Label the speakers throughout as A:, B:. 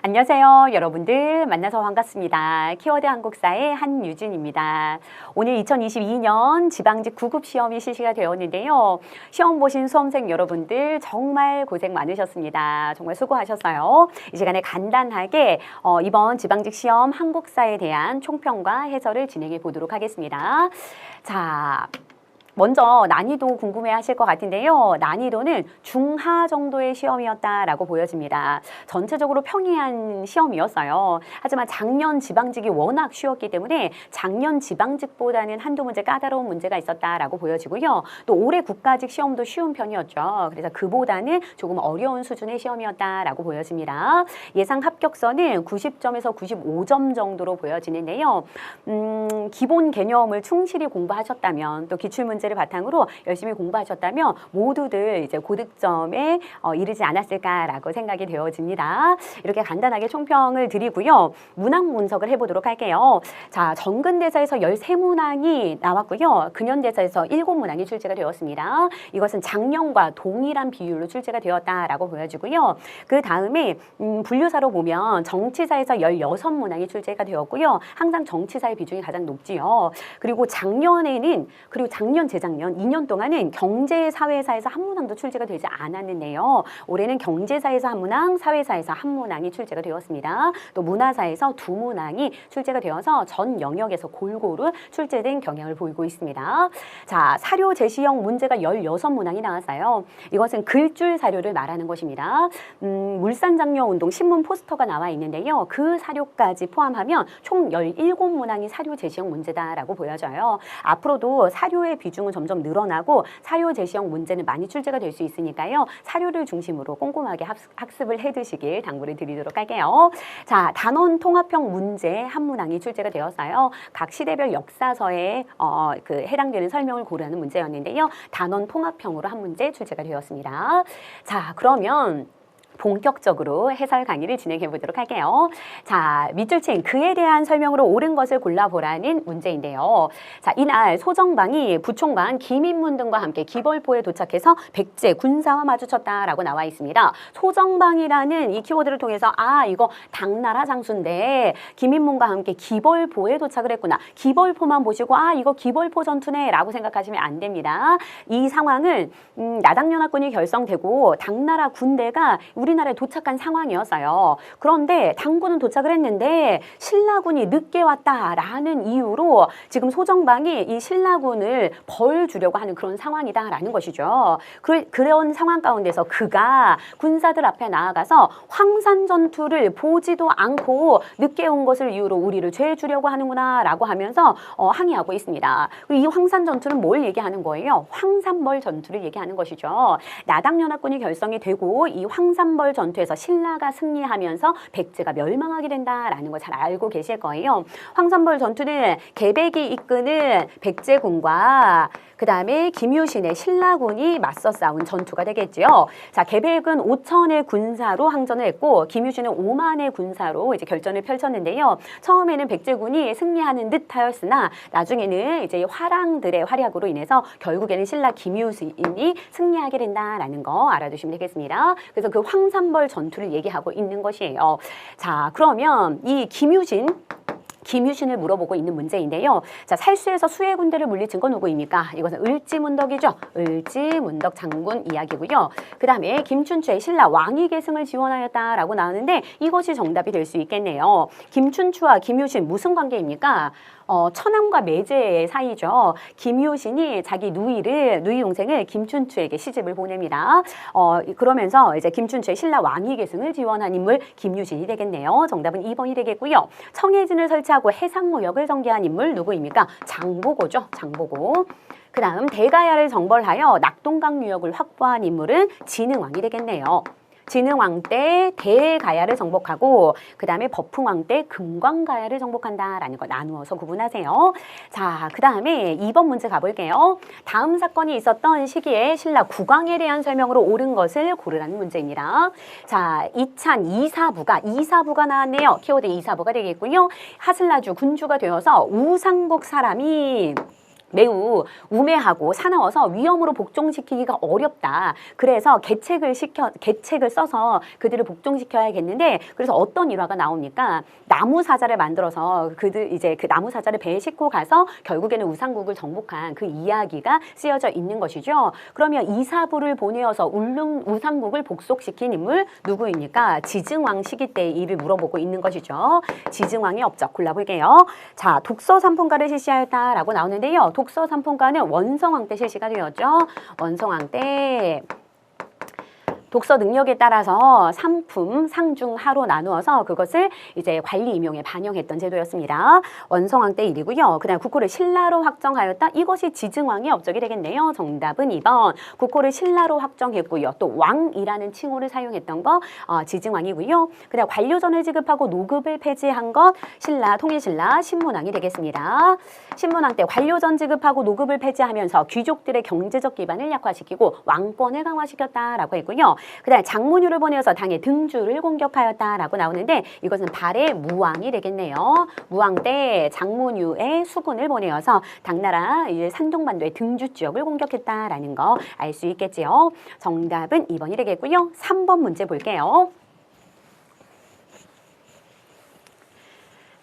A: 안녕하세요. 여러분들 만나서 반갑습니다. 키워드 한국사의 한유진입니다. 오늘 2022년 지방직 9급 시험이 실시가 되었는데요. 시험 보신 수험생 여러분들 정말 고생 많으셨습니다. 정말 수고하셨어요. 이 시간에 간단하게 이번 지방직 시험 한국사에 대한 총평과 해설을 진행해 보도록 하겠습니다. 자, 먼저 난이도 궁금해 하실 것 같은데요. 난이도는 중하 정도의 시험이었다라고 보여집니다. 전체적으로 평이한 시험이었어요. 하지만 작년 지방직이 워낙 쉬웠기 때문에 작년 지방직보다는 한두 문제 까다로운 문제가 있었다라고 보여지고요. 또 올해 국가직 시험도 쉬운 편이었죠. 그래서 그보다는 조금 어려운 수준의 시험이었다라고 보여집니다. 예상 합격선은 90점에서 95점 정도로 보여지는데요. 기본 개념을 충실히 공부하셨다면 또 기출문제를 바탕으로 열심히 공부하셨다면 모두들 이제 고득점에 이르지 않았을까라고 생각이 되어집니다. 이렇게 간단하게 총평을 드리고요. 문항 분석을 해보도록 할게요. 자, 정근대사에서 13문항이 나왔고요. 근현대사에서 7문항이 출제가 되었습니다. 이것은 작년과 동일한 비율로 출제가 되었다라고 보여지고요. 그 다음에 분류사로 보면 정치사에서 16문항이 출제가 되었고요. 항상 정치사의 비중이 가장 높지요. 그리고 작년에는 그리고 작년 재작년 2년 동안은 경제사회사에서 한 문항도 출제가 되지 않았는데요. 올해는 경제사에서 한 문항, 사회사에서 한 문항이 출제가 되었습니다. 또 문화사에서 2문항이 출제가 되어서 전 영역에서 골고루 출제된 경향을 보이고 있습니다. 자, 사료 제시형 문제가 16문항이 나왔어요. 이것은 글줄 사료를 말하는 것입니다. 물산장려운동 신문 포스터가 나와 있는데요. 그 사료까지 포함하면 총 17문항이 사료 제시형 문제다라고 보여져요. 앞으로도 사료의 비중은 점점 늘어나고 사료 제시형 문제는 많이 출제가 될 수 있으니까요. 사료를 중심으로 꼼꼼하게 학습을 해두시길 당부를 드리도록 할게요. 자, 단원 통합형 문제 한 문항이 출제가 되었어요. 각 시대별 역사서에 해당되는 설명을 고르는 문제였는데요. 단원 통합형으로 한 문제 출제가 되었습니다. 자, 그러면 본격적으로 해설 강의를 진행해 보도록 할게요. 자, 밑줄친 그에 대한 설명으로 옳은 것을 골라보라는 문제인데요. 자, 이날 소정방이 부총관 김인문 등과 함께 기벌포에 도착해서 백제 군사와 마주쳤다라고 나와 있습니다. 소정방이라는 이 키워드를 통해서 이거 당나라 장수인데 김인문과 함께 기벌포에 도착을 했구나. 기벌포만 보시고 이거 기벌포 전투네 라고 생각하시면 안 됩니다. 이 상황은 야당연합군이 결성되고 당나라 군대가 우리나라에 도착한 상황이었어요. 그런데 당군은 도착을 했는데 신라군이 늦게 왔다라는 이유로 지금 소정방이 이 신라군을 벌 주려고 하는 그런 상황이다라는 것이죠. 그런 상황 가운데서 그가 군사들 앞에 나아가서 황산 전투를 보지도 않고 늦게 온 것을 이유로 우리를 죄 주려고 하는구나 라고 하면서 항의하고 있습니다. 그리고 이 황산 전투는 뭘 얘기하는 거예요? 황산벌 전투를 얘기하는 것이죠. 야당연합군이 결성이 되고 이 황산벌 전투에서 신라가 승리하면서 백제가 멸망하게 된다라는 걸 잘 알고 계실 거예요. 황산벌 전투는 계백이 이끄는 백제군과 그 다음에 김유신의 신라군이 맞서 싸운 전투가 되겠지요. 자, 계백은 5천의 군사로 항전을 했고 김유신은 5만의 군사로 이제 결전을 펼쳤는데요. 처음에는 백제군이 승리하는 듯하였으나 나중에는 이제 화랑들의 활약으로 인해서 결국에는 신라 김유신이 승리하게 된다라는 거 알아두시면 되겠습니다. 그래서 그 황산벌 전투를 얘기하고 있는 것이에요. 자, 그러면 이 김유신을 물어보고 있는 문제인데요. 자, 살수에서 수의 군대를 물리친 건 누구입니까? 이것은 을지문덕이죠. 을지문덕 장군 이야기고요. 그 다음에 김춘추의 신라 왕위계승을 지원하였다라고 나오는데 이것이 정답이 될 수 있겠네요. 김춘추와 김유신 무슨 관계입니까? 처남과 매제의 사이죠. 김유신이 자기 누이 동생을 김춘추에게 시집을 보냅니다. 그러면서 이제 김춘추의 신라 왕위계승을 지원한 인물 김유신이 되겠네요. 정답은 2번이 되겠고요. 청해진을 설치하고 해상무역을 전개한 인물 누구입니까? 장보고죠. 장보고. 그 다음 대가야를 정벌하여 낙동강 유역을 확보한 인물은 진흥왕이 되겠네요. 진흥왕 때 대가야를 정복하고 그 다음에 버풍왕 때 금광가야를 정복한다라는 거 나누어서 구분하세요. 자, 그 다음에 2번 문제 가볼게요. 다음 사건이 있었던 시기에 신라 국왕에 대한 설명으로 옳은 것을 고르라는 문제입니다. 자, 이찬 이사부가 나왔네요. 키워드 이사부가 되겠고요. 하슬라주 군주가 되어서 우상국 사람이 매우 우매하고 사나워서 위험으로 복종시키기가 어렵다. 그래서 계책을 써서 그들을 복종시켜야겠는데, 그래서 어떤 일화가 나옵니까? 나무 사자를 만들어서 이제 그 나무 사자를 배에 싣고 가서 결국에는 우상국을 정복한 그 이야기가 쓰여져 있는 것이죠. 그러면 이사부를 보내어서 우상국을 복속시킨 인물 누구입니까? 지증왕 시기 때의 일을 물어보고 있는 것이죠. 지증왕의 업적 골라볼게요. 자, 독서 삼풍가를 실시하였다라고 나오는데요. 독서 삼풍가는 원성왕 때 실시가 되었죠. 원성왕 때 독서 능력에 따라서 상품, 상중, 하로 나누어서 그것을 이제 관리 임용에 반영했던 제도였습니다. 원성왕 때 일이고요. 그다음 국호를 신라로 확정하였다. 이것이 지증왕의 업적이 되겠네요. 정답은 2번. 국호를 신라로 확정했고요. 또 왕이라는 칭호를 사용했던 거 지증왕이고요. 그다음 관료전을 지급하고 노급을 폐지한 것 신라, 통일신라, 신문왕이 되겠습니다. 신문왕 때 관료전 지급하고 노급을 폐지하면서 귀족들의 경제적 기반을 약화시키고 왕권을 강화시켰다라고 했고요. 그다음에 장문유를 보내어서 당의 등주를 공격하였다라고 나오는데 이것은 발해 무왕이 되겠네요. 무왕 때 장문유의 수군을 보내어서 당나라 산동반도의 등주 지역을 공격했다라는 거 알 수 있겠지요. 정답은 2번이 되겠고요. 3번 문제 볼게요.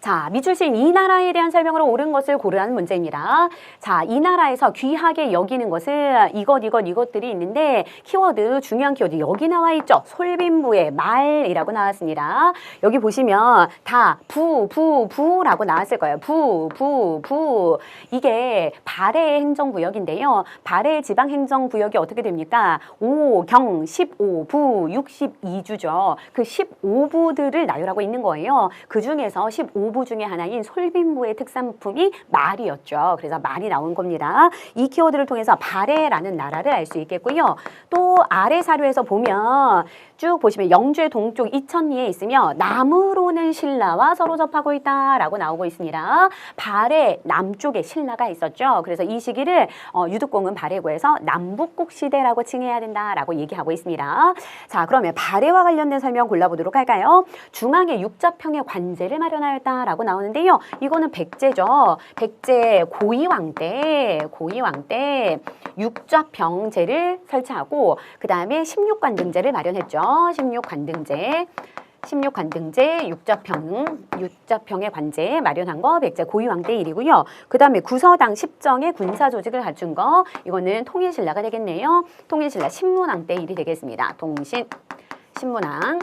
A: 자, 미출신 이 나라에 대한 설명으로 옳은 것을 고르라는 문제입니다. 자, 이 나라에서 귀하게 여기는 것은 이것들이 있는데 키워드, 중요한 키워드 여기 나와 있죠. 솔빈부의 말이라고 나왔습니다. 여기 보시면 다 부라고 나왔을 거예요. 부. 이게 발해 행정구역인데요. 발해 지방행정구역이 어떻게 됩니까? 5, 경, 15, 부, 62주죠. 그 15부들을 나열하고 있는 거예요. 그 중에서 15부 중에 하나인 솔빈부의 특산품이 말이었죠. 그래서 말이 나온 겁니다. 이 키워드를 통해서 발해라는 나라를 알 수 있겠고요. 또 아래 사료에서 보면 쭉 보시면 영주의 동쪽 이천리에 있으며 남으로는 신라와 서로 접하고 있다라고 나오고 있습니다. 발해 남쪽에 신라가 있었죠. 그래서 이 시기를 유득공은 발해고에서 남북국 시대라고 칭해야 된다라고 얘기하고 있습니다. 자, 그러면 발해와 관련된 설명 골라보도록 할까요? 중앙에 육자평의 관제를 마련하였다라고 나오는데요. 이거는 백제죠. 백제 고이왕 때 육좌병제를 설치하고 그 다음에 16관등제를 마련했죠. 16관등제, 육좌평의 관제 마련한 거 백제 고이왕 때 일이고요. 그 다음에 구서당 10정의 군사 조직을 갖춘 거 이거는 통일신라가 되겠네요. 통일신라 신문왕 때 일이 되겠습니다. 신문왕.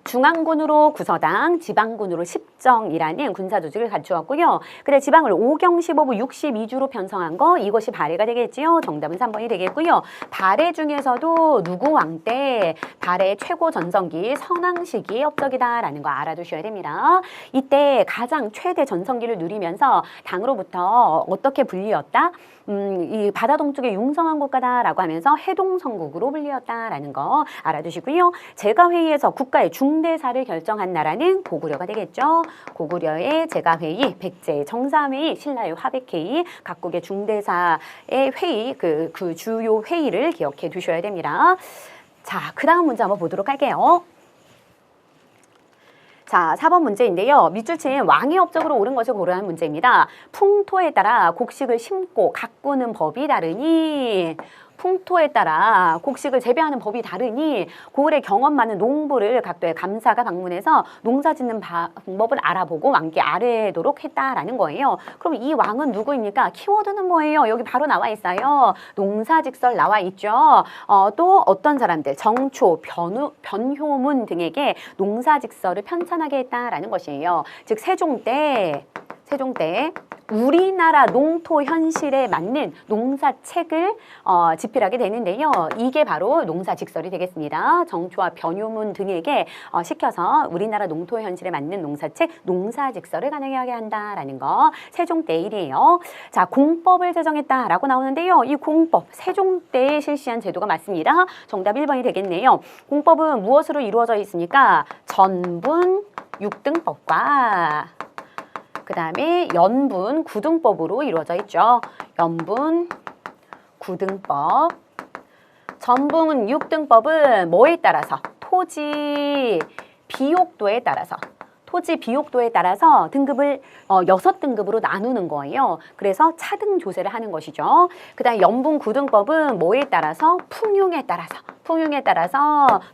A: 중앙군으로 구서당, 지방군으로 10정이라는 군사조직을 갖추었고요. 그다음 지방을 5경 15부 62주로 편성한 거 이것이 발해가 되겠지요. 정답은 3번이 되겠고요. 발해 중에서도 누구 왕 때 발해 최고 전성기 선왕시기의 업적이다라는 거 알아두셔야 됩니다. 이때 가장 최대 전성기를 누리면서 당으로부터 어떻게 불리었다? 이 바다 동쪽의 융성한 국가다라고 하면서 해동성국으로 불리었다라는 거 알아두시고요. 제가회의에서 국가의 중대사를 결정한 나라는 고구려가 되겠죠. 고구려의 제가회의, 백제의 정사회의, 신라의 화백회의, 각국의 중대사의 회의, 그 주요 회의를 기억해 두셔야 됩니다. 자, 그 다음 문제 한번 보도록 할게요. 자, 4번 문제인데요. 밑줄친 왕의 업적으로 옳은 것을 고르라는 문제입니다. 풍토에 따라 곡식을 심고 가꾸는 법이 다르니 풍토에 따라 곡식을 재배하는 법이 다르니 고을의 경험 많은 농부를 각도의 감사가 방문해서 농사 짓는 방법을 알아보고 왕께 아뢰도록 했다라는 거예요. 그럼 이 왕은 누구입니까? 키워드는 뭐예요? 여기 바로 나와 있어요. 농사직설 나와 있죠. 또 어떤 사람들, 정초, 변효문 등에게 농사직설을 편찬하게 했다라는 것이에요. 즉 세종 때 우리나라 농토 현실에 맞는 농사책을 집필하게 되는데요. 이게 바로 농사직설이 되겠습니다. 정초와 변효문 등에게 시켜서 우리나라 농토 현실에 맞는 농사책, 농사직설을 가능하게 한다라는 거 세종 때 일이에요. 자, 공법을 제정했다라고 나오는데요. 이 공법, 세종 때에 실시한 제도가 맞습니다. 정답 1번이 되겠네요. 공법은 무엇으로 이루어져 있습니까? 전분 6등법과 그 다음에 연분 9등법으로 이루어져 있죠. 연분 9등법. 전분 6등법은 뭐에 따라서? 토지 비옥도에 따라서 토지 비옥도에 따라서 등급을 6등급으로 나누는 거예요. 그래서 차등 조세를 하는 것이죠. 그다음에 연분구등법은 뭐에 따라서? 풍융에 따라서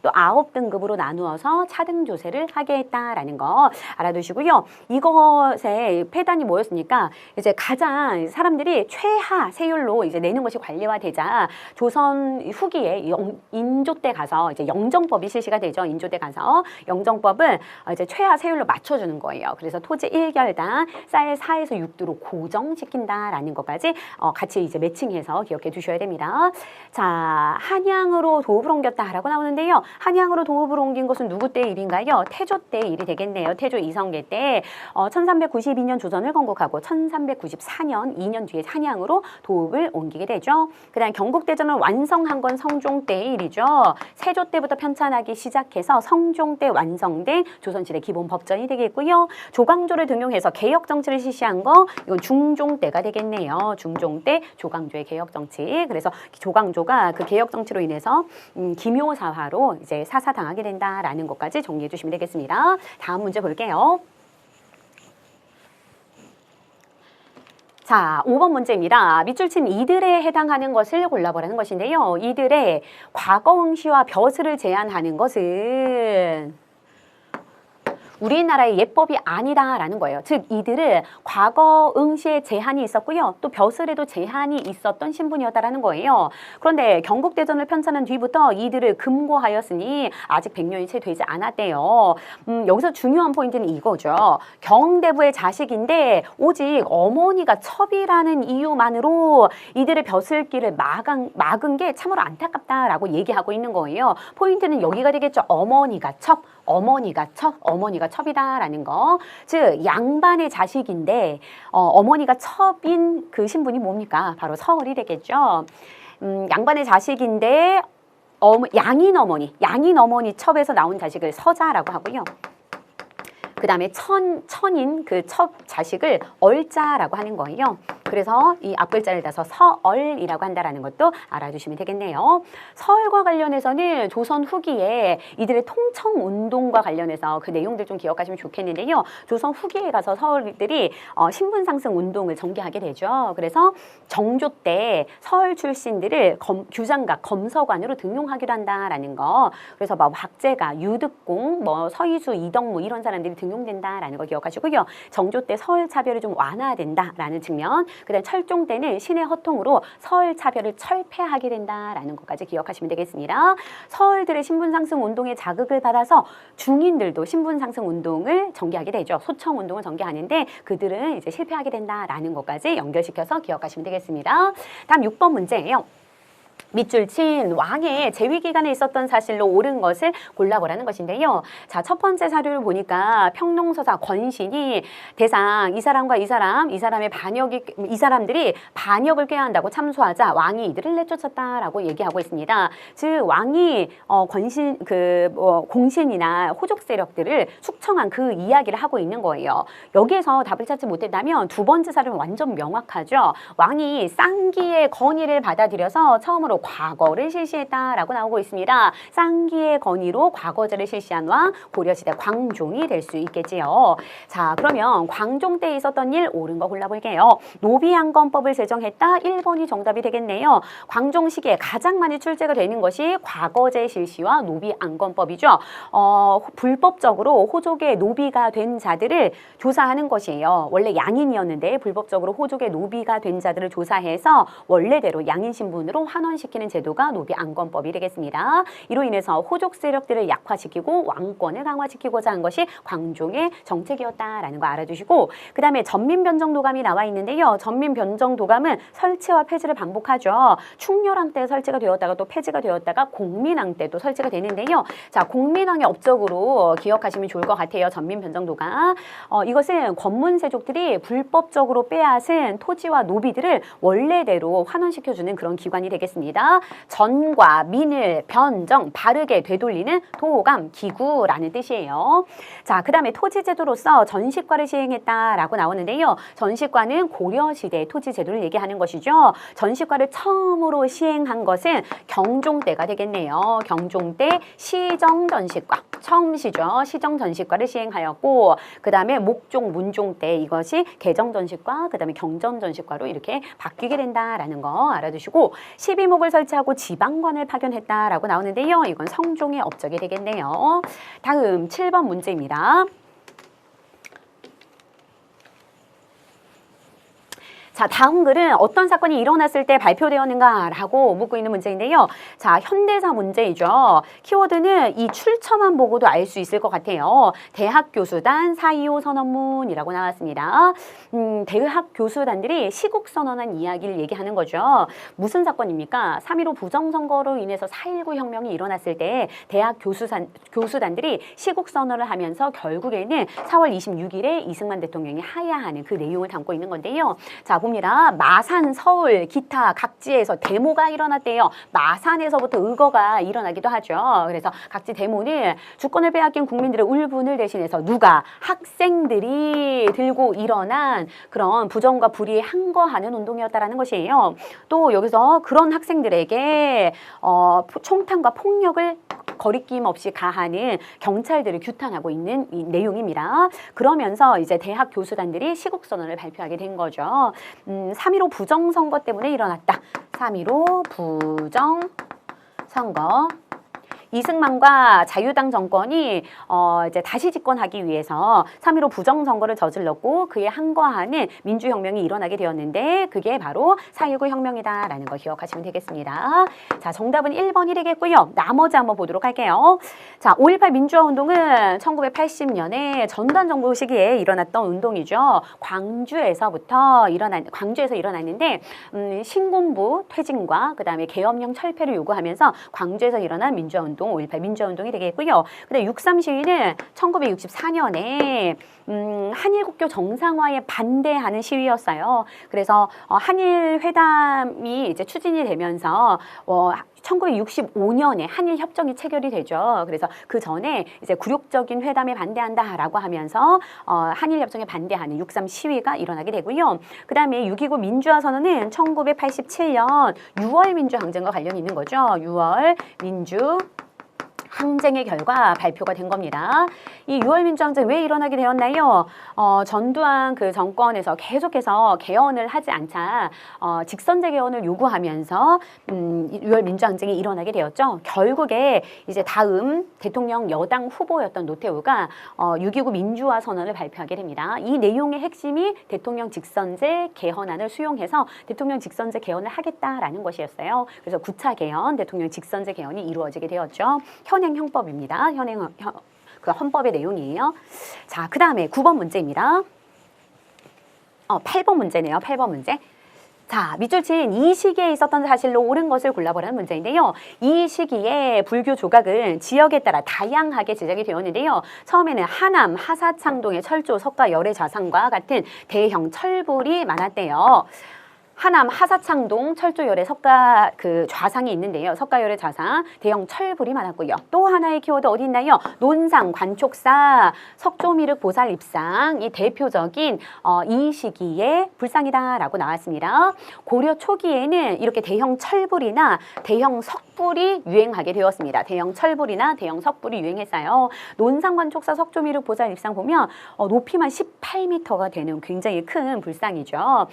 A: 또 9등급으로 나누어서 차등 조세를 하게 했다라는 거 알아두시고요. 이것의 폐단이 뭐였습니까? 이제 가장 사람들이 최하 세율로 이제 내는 것이 관례화되자 조선 후기에 인조 때 가서 이제 영정법이 실시가 되죠. 인조 때 가서 영정법은 이제 최하 세율로 맞춰주는 거예요. 그래서 토지 1결당 쌀 4에서 6도로 고정시킨다라는 것까지 같이 이제 매칭해서 기억해 두셔야 됩니다. 자, 한양으로 도읍을 옮겼다라고 나오는데요. 한양으로 도읍을 옮긴 것은 누구 때 일인가요? 태조 때 일이 되겠네요. 태조 이성계 때 1392년 조선을 건국하고 1394년 2년 뒤에 한양으로 도읍을 옮기게 되죠. 그다음 경국대전을 완성한 건 성종 때의 일이죠. 세조 때부터 편찬하기 시작해서 성종 때 완성된 조선시대 기본 법전이 되겠고요. 조광조를 등용해서 개혁 정치를 실시한 거 이건 중종 때가 되겠네요. 중종 때 조광조의 개혁 정치. 그래서 조광조가 그 개혁 정치로 인해서 기묘사화로 이제 사사당하게 된다라는 것까지 정리해 주시면 되겠습니다. 다음 문제 볼게요. 자, 5번 문제입니다. 밑줄 친 이들에 해당하는 것을 골라보라는 것인데요. 이들의 과거 응시와 벼슬을 제한하는 것은 우리나라의 예법이 아니다라는 거예요. 즉 이들은 과거 응시에 제한이 있었고요. 또 벼슬에도 제한이 있었던 신분이었다라는 거예요. 그런데 경국대전을 편찬한 뒤부터 이들을 금고하였으니 아직 100년이 채 되지 않았대요. 여기서 중요한 포인트는 이거죠. 경대부의 자식인데 오직 어머니가 첩이라는 이유만으로 이들의 벼슬길을 막은 게 참으로 안타깝다라고 얘기하고 있는 거예요. 포인트는 여기가 되겠죠. 어머니가 첩이다라는 거. 즉 양반의 자식인데 어머니가 첩인 그 신분이 뭡니까? 바로 서얼이 되겠죠. 양반의 자식인데 양인 어머니 첩에서 나온 자식을 서자라고 하고요. 그 다음에 천인 그 첩 자식을 얼자라고 하는 거예요. 그래서 이 앞글자를 따서 서얼이라고 한다라는 것도 알아두시면 되겠네요. 서얼과 관련해서는 조선 후기에 이들의 통청운동과 관련해서 그 내용들 좀 기억하시면 좋겠는데요. 조선 후기에 가서 서얼들이 신분상승 운동을 전개하게 되죠. 그래서 정조 때 서얼 출신들을 규장각, 검서관으로 등용하기로 한다라는 거. 그래서 뭐 박재가, 유득공, 뭐 서희수, 이덕무 이런 사람들이 등용된다라는 거 기억하시고요. 정조 때 서얼 차별이 좀 완화된다라는 측면. 그다음 철종 때는 신의 허통으로 서얼 차별을 철폐하게 된다라는 것까지 기억하시면 되겠습니다. 서얼들의 신분 상승 운동에 자극을 받아서 중인들도 신분 상승 운동을 전개하게 되죠. 소청 운동을 전개하는데 그들은 이제 실패하게 된다라는 것까지 연결시켜서 기억하시면 되겠습니다. 다음 6번 문제예요. 밑줄 친 왕의 재위 기간에 있었던 사실로 옳은 것을 골라보라는 것인데요. 자, 첫 번째 사료를 보니까 평농서사 권신이 대상 이 사람의 이 사람들이 반역을 꾀한다고 참소하자 왕이 이들을 내쫓았다라고 얘기하고 있습니다. 즉 왕이 공신이나 호족 세력들을 숙청한 그 이야기를 하고 있는 거예요. 여기에서 답을 찾지 못했다면 두 번째 사료는 완전 명확하죠. 왕이 쌍기의 건의를 받아들여서 처음으로 과거를 실시했다라고 나오고 있습니다. 쌍기의 건의로 과거제를 실시한 왕 고려시대 광종이 될 수 있겠지요. 자, 그러면 광종 때 있었던 일 옳은 거 골라볼게요. 노비양건법을 제정했다. 1번이 정답이 되겠네요. 광종 시기에 가장 많이 출제가 되는 것이 과거제 실시와 노비양건법이죠. 불법적으로 호족의 노비가 된 자들을 조사하는 것이에요. 원래 양인이었는데 불법적으로 호족의 노비가 된 자들을 조사해서 원래대로 양인 신분으로 환원시키는 제도가 노비안건법이 되겠습니다. 이로 인해서 호족 세력들을 약화시키고 왕권을 강화시키고자 한 것이 광종의 정책이었다라는 거 알아두시고, 그 다음에 전민변정도감이 나와 있는데요. 전민변정도감은 설치와 폐지를 반복하죠. 충렬왕 때 설치가 되었다가 또 폐지가 되었다가 공민왕 때도 설치가 되는데요. 자, 공민왕의 업적으로 기억하시면 좋을 것 같아요. 전민변정도감. 이것은 권문세족들이 불법적으로 빼앗은 토지와 노비들을 원래대로 환원시켜주는 그런 기관이 되겠습니다. 나왔습니다. 전과 민을 변정 바르게 되돌리는 도감 기구라는 뜻이에요. 자, 그 다음에 토지제도로서 전시과를 시행했다라고 나오는데요. 전시과는 고려시대 토지제도를 얘기하는 것이죠. 전시과를 처음으로 시행한 것은 경종 때가 되겠네요. 경종 때 시정전시과, 처음이죠. 시정전시과를 시행하였고, 그 다음에 목종, 문종 때 이것이 개정전시과, 그 다음에 경전전시과로 이렇게 바뀌게 된다라는 거 알아두시고, 12목을 설치하고 지방관을 파견했다라고 나오는데요. 이건 성종의 업적이 되겠네요. 다음 7번 문제입니다. 자, 다음 글은 어떤 사건이 일어났을 때 발표되었는가라고 묻고 있는 문제인데요. 자, 현대사 문제이죠. 키워드는 이 출처만 보고도 알 수 있을 것 같아요. 대학 교수단 4.25 선언문이라고 나왔습니다. 대학 교수단들이 시국 선언한 이야기를 얘기하는 거죠. 무슨 사건입니까? 3.15 부정선거로 인해서 4.19 혁명이 일어났을 때 대학 교수단들이 시국 선언을 하면서 결국에는 4월 26일에 이승만 대통령이 하야하는 그 내용을 담고 있는 건데요. 자, 봅니다. 마산, 서울, 기타 각지에서 데모가 일어났대요. 마산에서부터 의거가 일어나기도 하죠. 그래서 각지 데모는 주권을 빼앗긴 국민들의 울분을 대신해서 누가? 학생들이 들고 일어난 그런 부정과 불의에 항거하는 운동이었다라는 것이에요. 또 여기서 그런 학생들에게 총탄과 폭력을 거리낌 없이 가하는 경찰들을 규탄하고 있는 이 내용입니다. 그러면서 이제 대학 교수단들이 시국선언을 발표하게 된 거죠. 3.15 부정선거 때문에 일어났다. 3.15 부정선거. 이승만과 자유당 정권이 이제 다시 집권하기 위해서 3.15 부정선거를 저질렀고 그에 항거하는 민주혁명이 일어나게 되었는데 그게 바로 4.19 혁명이다라는 거 기억하시면 되겠습니다. 자, 정답은 1번 1이겠고요. 나머지 한번 보도록 할게요. 자, 5.18 민주화운동은 1980년에 전두환정부 시기에 일어났던 운동이죠. 광주에서 일어났는데 신군부 퇴진과 그 다음에 계엄령 철폐를 요구하면서 광주에서 일어난 민주화운동 5.18 민주화운동이 되겠고요. 근데 6.3 시위는 1964년에 한일국교 정상화에 반대하는 시위였어요. 그래서 한일 회담이 이제 추진이 되면서 1965년에 한일 협정이 체결이 되죠. 그래서 그 전에 이제 굴욕적인 회담에 반대한다라고 하면서 한일 협정에 반대하는 6.3 시위가 일어나게 되고요. 그 다음에 6.29 민주화 선언은 1987년 6월 민주항쟁과 관련이 있는 거죠. 6월 민주 항쟁의 결과 발표가 된 겁니다. 이 6월 민주항쟁 왜 일어나게 되었나요? 전두환 그 정권에서 계속해서 개헌을 하지 않자 직선제 개헌을 요구하면서 6월 민주항쟁이 일어나게 되었죠. 결국에 이제 다음 대통령 여당 후보였던 노태우가 6.29 민주화 선언을 발표하게 됩니다. 이 내용의 핵심이 대통령 직선제 개헌안을 수용해서 대통령 직선제 개헌을 하겠다라는 것이었어요. 그래서 9차 개헌, 대통령 직선제 개헌이 이루어지게 되었죠. 현행형법입니다. 그 헌법의 내용이에요. 자, 그 다음에 9번 문제입니다. 8번 문제네요. 8번 문제. 자, 밑줄 친 이 시기에 있었던 사실로 옳은 것을 골라보라는 문제인데요. 이 시기에 불교 조각은 지역에 따라 다양하게 제작이 되었는데요. 처음에는 하남, 하사창동의 철조, 석가, 열애 좌상과 같은 대형 철불이 많았대요. 하남 하사창동 철조열의 석가 그 좌상이 있는데요. 석가열의 좌상, 대형 철불이 많았고요. 또 하나의 키워드 어디 있나요? 논상, 관촉사, 석조미륵 보살입상, 이 대표적인 이 시기의 불상이다라고 나왔습니다. 고려 초기에는 이렇게 대형 철불이나 대형 석불이 유행하게 되었습니다. 대형 철불이나 대형 석불이 유행했어요. 논상, 관촉사, 석조미륵 보살입상 보면 높이만 18m가 되는 굉장히 큰 불상이죠.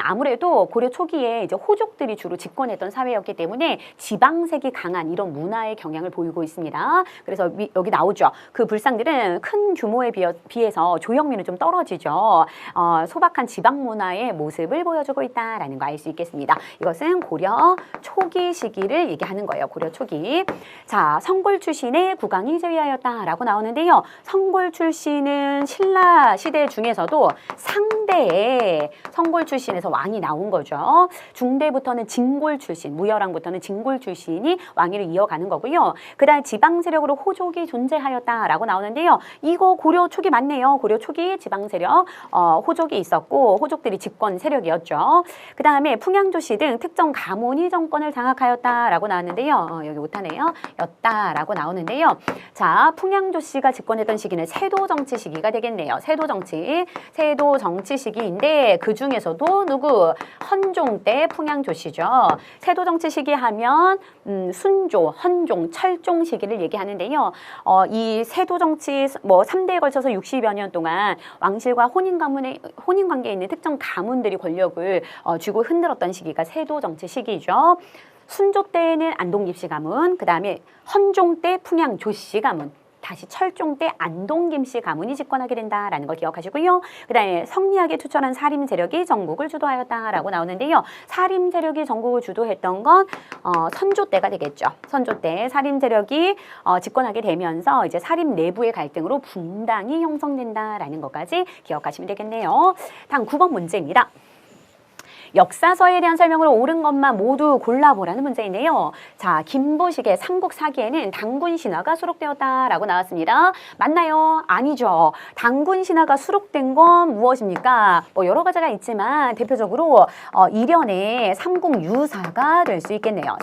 A: 아무래도 고려 초기에 이제 호족들이 주로 집권했던 사회였기 때문에 지방색이 강한 이런 문화의 경향을 보이고 있습니다. 그래서 여기 나오죠. 그 불상들은 큰 규모에 비해서 조형미는 좀 떨어지죠. 소박한 지방 문화의 모습을 보여주고 있다라는 거 알 수 있겠습니다. 이것은 고려 초기 시기를 얘기하는 거예요. 고려 초기. 자, 성골 출신의 국왕이 제위하였다라고 나오는데요. 성골 출신은 신라 시대 중에서도 상대의 성골 출신에서 왕이 나온 이어가는 거죠. 중대부터는 진골 출신, 무열왕부터는 진골 출신이 왕위를 이어가는 거고요. 그다음 지방 세력으로 호족이 존재하였다라고 나오는데요. 이거 고려 초기 맞네요. 고려 초기 지방 세력, 호족이 있었고 호족들이 집권 세력이었죠. 그 다음에 풍양조씨 등 특정 가문이 정권을 장악하였다라고 나왔는데요. 여기 못하네요. 였다라고 나오는데요. 자, 풍양조씨가 집권했던 시기는 세도 정치 시기가 되겠네요. 세도 정치 시기인데 그 중에서도 누구? 헌종 때 풍양조씨죠. 세도 정치 시기 하면 순조, 헌종, 철종 시기를 얘기하는데요. 이 세도 정치 뭐 3대에 걸쳐서 60여 년 동안 왕실과 혼인 관계에 있는 특정 가문들이 권력을 쥐고 흔들었던 시기가 세도 정치 시기죠. 순조 때는 안동김씨 가문, 그 다음에 헌종 때 풍양조씨 가문, 다시 철종 때 안동김씨 가문이 집권하게 된다라는 걸 기억하시고요. 그 다음에 성리학에 투철한 사림 세력이 전국을 주도하였다라고 나오는데요. 사림 세력이 전국을 주도했던 건 선조 때가 되겠죠. 선조 때 사림 세력이 집권하게 되면서 이제 사림 내부의 갈등으로 분당이 형성된다라는 것까지 기억하시면 되겠네요. 다음 9번 문제입니다. 역사서에 대한 설명을 옳은 것만 모두 골라보라는 문제인데요. 자, 김보식의 삼국사기에는 당군 신화가 수록되었다라고 나왔습니다. 맞나요? 아니죠. 당군 신화가 수록된 건 무엇입니까? 뭐 여러 가지가 있지만 대표적으로 일련의 삼국유사가 될 수 있겠네요.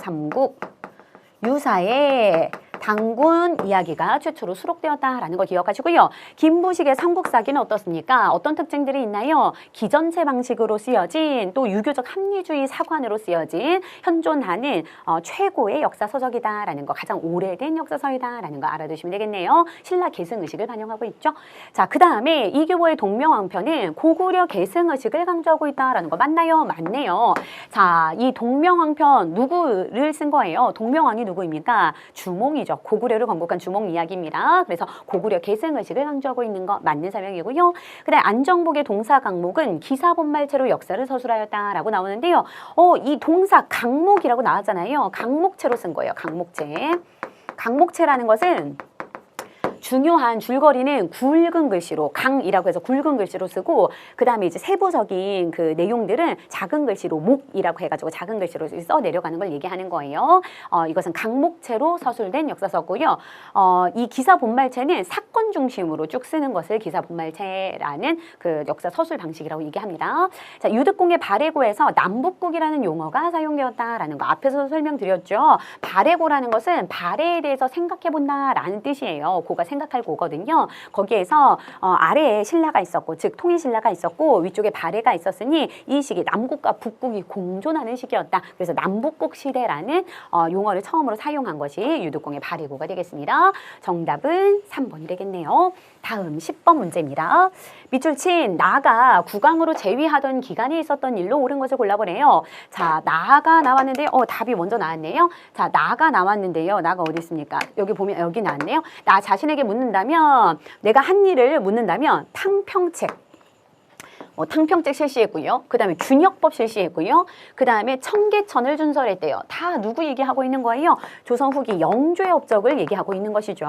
A: 삼국유사에 당군 이야기가 최초로 수록되었다라는 걸 기억하시고요. 김보식의 삼국사기는 어떻습니까? 어떤 특징들이 있나요? 기전체 방식으로 쓰여진 또 유교적 합리주의 사관으로 쓰여진 현존하는 최고의 역사서적이다라는 거, 가장 오래된 역사서이다라는 거 알아두시면 되겠네요. 신라 계승의식을 반영하고 있죠. 자, 그 다음에 이규보의 동명왕편은 고구려 계승의식을 강조하고 있다라는 거 맞나요? 맞네요. 자, 이 동명왕편 누구를 쓴 거예요? 동명왕이 누구입니까? 주몽이죠. 고구려를 건국한 주몽 이야기입니다. 그래서 고구려 계승의식을 강조하고 있는 거 맞는 설명이고요. 그다음 안정복의 동사 강목은 기사본말체로 역사를 서술하였다라고 나오는데요. 이 동사 강목이라고 나왔잖아요. 강목체로 쓴 거예요. 강목체. 강목체라는 것은 중요한 줄거리는 굵은 글씨로, 강이라고 해서 굵은 글씨로 쓰고, 그 다음에 이제 세부적인 그 내용들은 작은 글씨로, 목이라고 해가지고 작은 글씨로 써 내려가는 걸 얘기하는 거예요. 이것은 강목체로 서술된 역사서고요. 이 기사 본말체는 사건 중심으로 쭉 쓰는 것을 기사 본말체라는 그 역사 서술 방식이라고 얘기합니다. 자, 유득공의 발해고에서 남북국이라는 용어가 사용되었다라는 거 앞에서 설명드렸죠. 발해고라는 것은 발해에 대해서 생각해본다라는 뜻이에요. 고가 생각할 고거든요. 거기에서 아래에 신라가 있었고, 즉 통일신라가 있었고 위쪽에 발해가 있었으니 이 시기 남국과 북국이 공존하는 시기였다. 그래서 남북국 시대라는 용어를 처음으로 사용한 것이 유득공의 발해고가 되겠습니다. 정답은 3번이 되겠네요. 다음 10번 문제입니다. 밑줄 친 나가 국왕으로 재위하던 기간에 있었던 일로 옳은 것을 골라보래요. 자, 나가 나왔는데 답이 먼저 나왔네요. 자, 나가 나왔는데요. 나가 어디 있습니까? 여기 보면 여기 나왔네요. 나 자신에게 묻는다면, 내가 한 일을 묻는다면 탕평책. 탕평책 실시했고요. 그 다음에 균역법 실시했고요. 그 다음에 청계천을 준설했대요. 다 누구 얘기하고 있는 거예요? 조선 후기 영조의 업적을 얘기하고 있는 것이죠.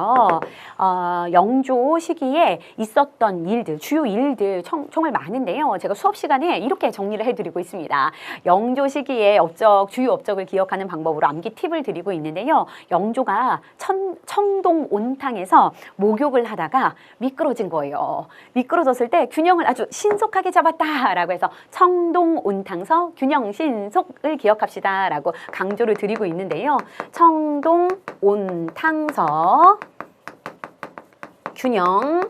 A: 영조 시기에 있었던 일들, 주요 일들 정말 많은데요. 제가 수업 시간에 이렇게 정리를 해드리고 있습니다. 영조 시기의 업적, 주요 업적을 기억하는 방법으로 암기 팁을 드리고 있는데요. 영조가 청동 온탕에서 목욕을 하다가 미끄러진 거예요. 미끄러졌을 때 균형을 아주 신속하게 잡았다라고 해서 청동 온탕서 균형 신속을 기억합시다라고 강조를 드리고 있는데요. 청동 온탕서 균형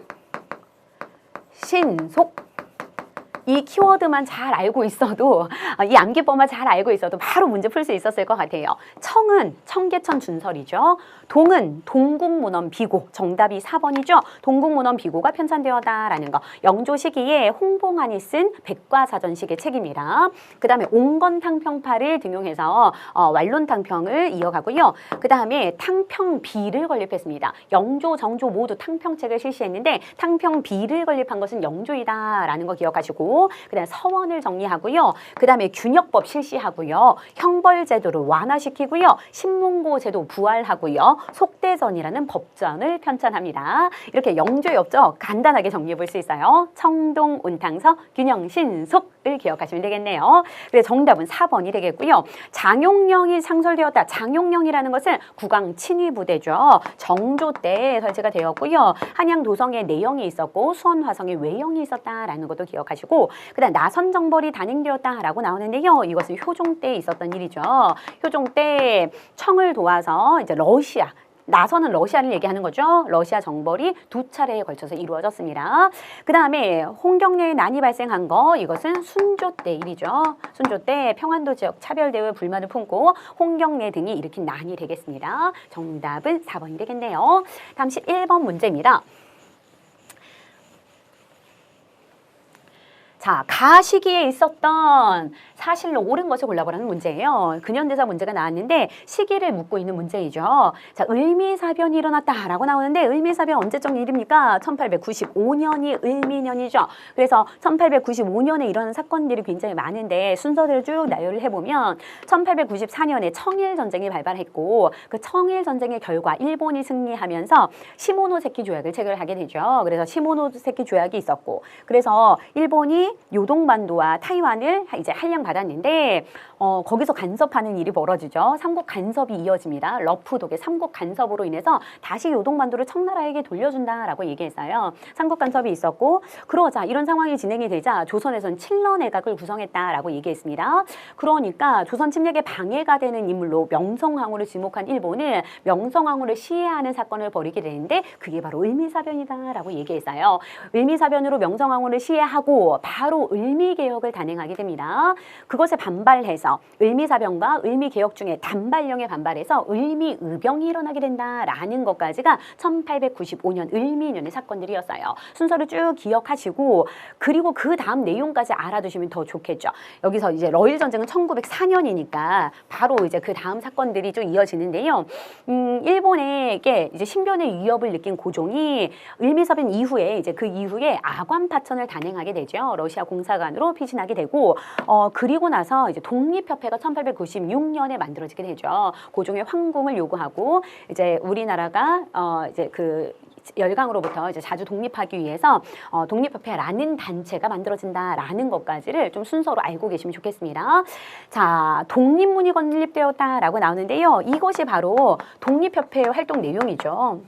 A: 신속, 이 키워드만 잘 알고 있어도, 이 암기법만 잘 알고 있어도 바로 문제 풀 수 있었을 것 같아요. 청은 청계천 준설이죠. 동은 동국문헌 비고, 정답이 4번이죠. 동국문헌 비고가 편찬되었다라는 거. 영조 시기에 홍봉안이 쓴 백과사전식의 책입니다. 그 다음에 옹건탕평파를 등용해서 완론탕평을 이어가고요. 그 다음에 탕평비를 건립했습니다. 영조, 정조 모두 탕평책을 실시했는데 탕평비를 건립한 것은 영조이다라는 거 기억하시고, 그 다음에 서원을 정리하고요. 그 다음에 균역법 실시하고요. 형벌제도를 완화시키고요. 신문고 제도 부활하고요. 속대전이라는 법전을 편찬합니다. 이렇게 영조의 업적 간단하게 정리해 볼 수 있어요. 청동 온탕서 균형 신속을 기억하시면 되겠네요. 그래서 정답은 4번이 되겠고요. 장용령이 창설되었다. 장용령이라는 것은 국왕 친위 부대죠. 정조 때 설치가 되었고요. 한양 도성에 내영이 있었고 수원 화성에 외영이 있었다라는 것도 기억하시고, 그다음 나선정벌이 단행되었다라고 나오는데요. 이것은 효종 때 있었던 일이죠. 효종 때 청을 도와서 이제 러시아, 나서는 러시아를 얘기하는 거죠. 러시아 정벌이 2차례에 걸쳐서 이루어졌습니다. 그 다음에 홍경래의 난이 발생한 거, 이것은 순조 때 일이죠. 순조 때 평안도 지역 차별대우 불만을 품고 홍경래 등이 일으킨 난이 되겠습니다. 정답은 4번이 되겠네요. 다음 11번 문제입니다. 자, 가 시기에 있었던 사실로 옳은 것을 골라보라는 문제예요. 근현대사 문제가 나왔는데 시기를 묻고 있는 문제이죠. 자, 을미사변이 일어났다라고 나오는데 을미사변 언제적 일입니까? 1895년이 을미년이죠. 그래서 1895년에 일어난 사건들이 굉장히 많은데 순서대로 쭉 나열을 해보면 1894년에 청일전쟁이 발발했고 그 청일전쟁의 결과 일본이 승리하면서 시모노세키 조약을 체결하게 되죠. 그래서 시모노세키 조약이 있었고, 그래서 일본이 요동반도와 타이완을 이제 할량받았는데 거기서 간섭하는 일이 벌어지죠. 삼국 간섭이 이어집니다. 러프독의 삼국 간섭으로 인해서 다시 요동반도를 청나라에게 돌려준다라고 얘기했어요. 삼국 간섭이 있었고, 그러자 이런 상황이 진행이 되자 조선에서는 칠러 내각을 구성했다라고 얘기했습니다. 그러니까 조선 침략에 방해가 되는 인물로 명성황후를 지목한 일본은 명성황후를 시해하는 사건을 벌이게 되는데 그게 바로 을미사변이다라고 얘기했어요. 을미사변으로 명성황후를 시해하고 바로 을미개혁을 단행하게 됩니다. 그것에 반발해서 을미사변과 을미개혁 중에 단발령에 반발해서 을미의병이 일어나게 된다라는 것까지가 1895년 을미년의 사건들이었어요. 순서를 쭉 기억하시고, 그리고 그 다음 내용까지 알아두시면 더 좋겠죠. 여기서 이제 러일 전쟁은 1904년이니까 바로 이제 그 다음 사건들이 좀 이어지는데요. 일본에게 이제 신변의 위협을 느낀 고종이 을미사변 이후에 이제 그 이후에 아관파천을 단행하게 되죠. 러시아 공사관으로 피신하게 되고, 그리고 나서 이제 독립협회가 1896년에 만들어지게 되죠. 고종의 황공을 요구하고 이제 우리나라가 이제 그 열강으로부터 이제 자주 독립하기 위해서 독립협회라는 단체가 만들어진다라는 것까지를 좀 순서로 알고 계시면 좋겠습니다. 자, 독립문이 건립되었다라고 나오는데요. 이것이 바로 독립협회의 활동 내용이죠.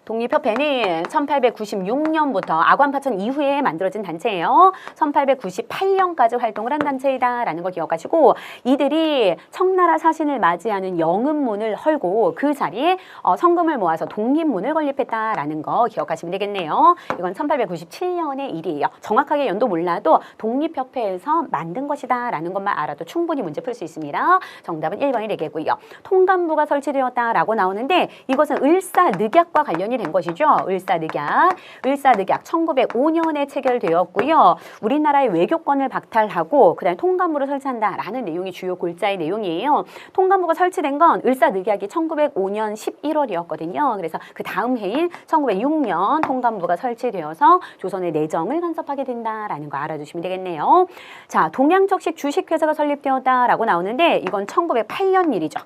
A: 독립협회는 1896년부터 아관파천 이후에 만들어진 단체예요. 1898년까지 활동을 한 단체이다라는 걸 기억하시고, 이들이 청나라 사신을 맞이하는 영음문을 헐고 그 자리에 성금을 모아서 독립문을 건립했다라는 거 기억하시면 되겠네요. 이건 1897년의 일이에요. 정확하게 연도 몰라도 독립협회에서 만든 것이다라는 것만 알아도 충분히 문제 풀 수 있습니다. 정답은 1번이 되겠고요. 통감부가 설치되었다라고 나오는데 이것은 을사늑약과 관련이 된 것이죠. 을사늑약. 을사늑약 1905년에 체결되었고요. 우리나라의 외교권을 박탈하고 그다음에 통감부를 설치한다라는 내용이 주요 골자의 내용이에요. 통감부가 설치된 건 을사늑약이 1905년 11월이었거든요. 그래서 그 다음 해인 1906년 통감부가 설치되어서 조선의 내정을 간섭하게 된다라는 거 알아두시면 되겠네요. 자, 동양척식 주식회사가 설립되었다라고 나오는데 이건 1908년 일이죠.